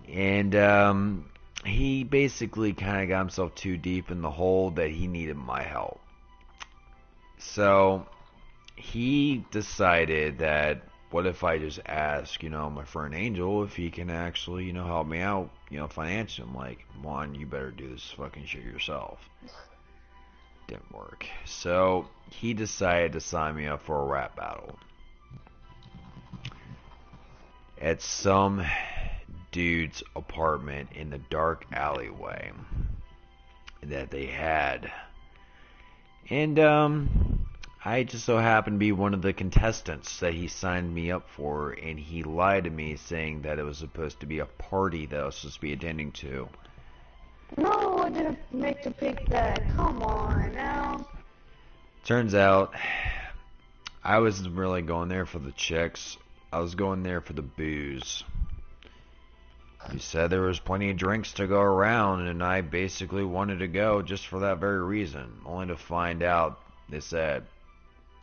And he basically kind of got himself too deep in the hole that he needed my help. So, he decided that, what if I just ask, you know, my friend Angel if he can actually, you know, help me out, you know, financially. I'm like, Juan, you better do this fucking shit yourself. didn't work. So he decided to sign me up for a rap battle at some dude's apartment in the dark alleyway that they had. And I just so happened to be one of the contestants that he signed me up for, and he lied to me saying that it was supposed to be a party that I was supposed to be attending to. No, I didn't make to pick that. Come on now. Turns out, I wasn't really going there for the chicks. I was going there for the booze. He said there was plenty of drinks to go around, and I basically wanted to go just for that very reason. Only to find out, they said,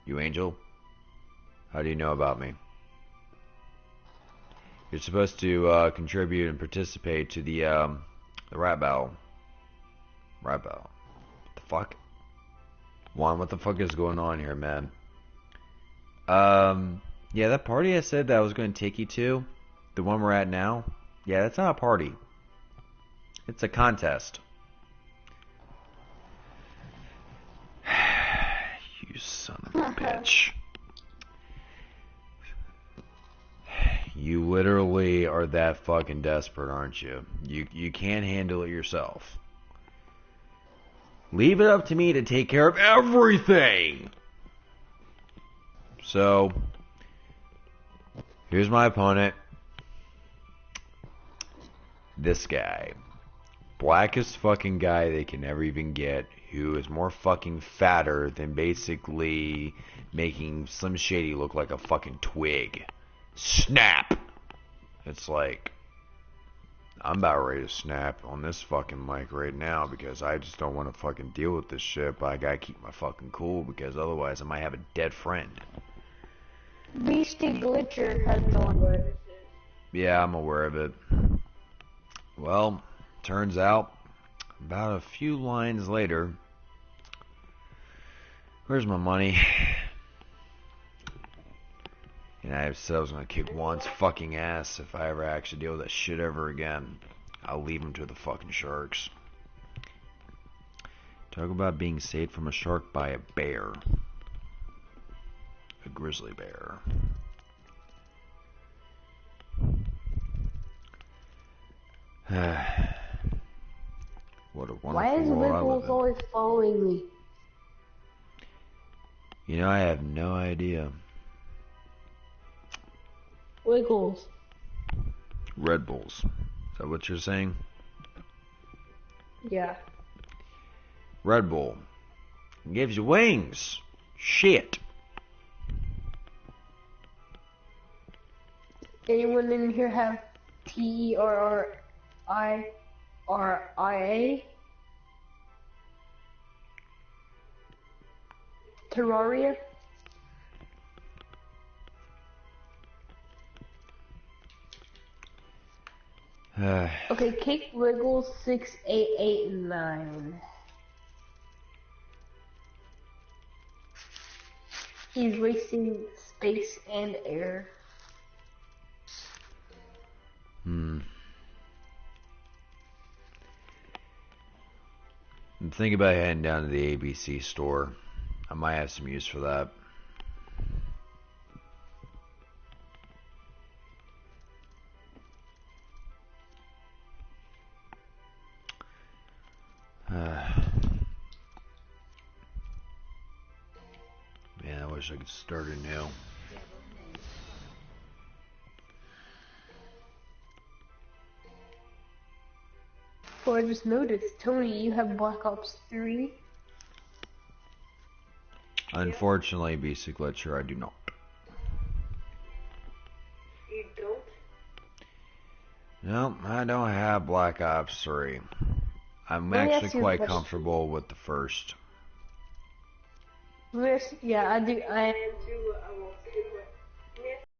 "You Angel? How do you know about me? You're supposed to contribute and participate to the rap battle." Rap battle? What the fuck? Juan, what the fuck is going on here, man? Yeah, that party I said that I was going to take you to, the one we're at now, yeah, that's not a party. It's a contest. You son of a bitch. You literally are that fucking desperate, aren't you? You can't handle it yourself. Leave it up to me to take care of everything. So, here's my opponent. This guy. Blackest fucking guy they can ever even get, who is more fucking fatter than basically making Slim Shady look like a fucking twig. Snap! It's like, I'm about ready to snap on this fucking mic right now because I just don't want to fucking deal with this shit, but I gotta keep my fucking cool because otherwise I might have a dead friend. Beastie Glitcher has joined. Yeah, I'm aware of it. Well, turns out, about a few lines later, where's my money? And I said I was going to kick Juan's fucking ass if I ever actually deal with that shit ever again. I'll leave him to the fucking sharks. Talk about being saved from a shark by a bear. A grizzly bear. What a wonderful Why is world I Wiggles live in. always following me? You know, I have no idea. Wiggles. Red Bulls. Is that what you're saying? Yeah. Red Bull. It gives you wings. Shit. Anyone in here have Terraria? Terraria? Okay, Cake Wiggles 6889. He's wasting space and air. I'm thinking about heading down to the ABC store. I might have some use for that. Man, I wish I could start anew. Oh, I just noticed, Tony, you have Black Ops 3? Unfortunately, BC Glitcher, I do not. You don't? No, I don't have Black Ops 3. I'm Let me actually ask you a quite question. comfortable with the first. Yeah, I do. And two, I won't say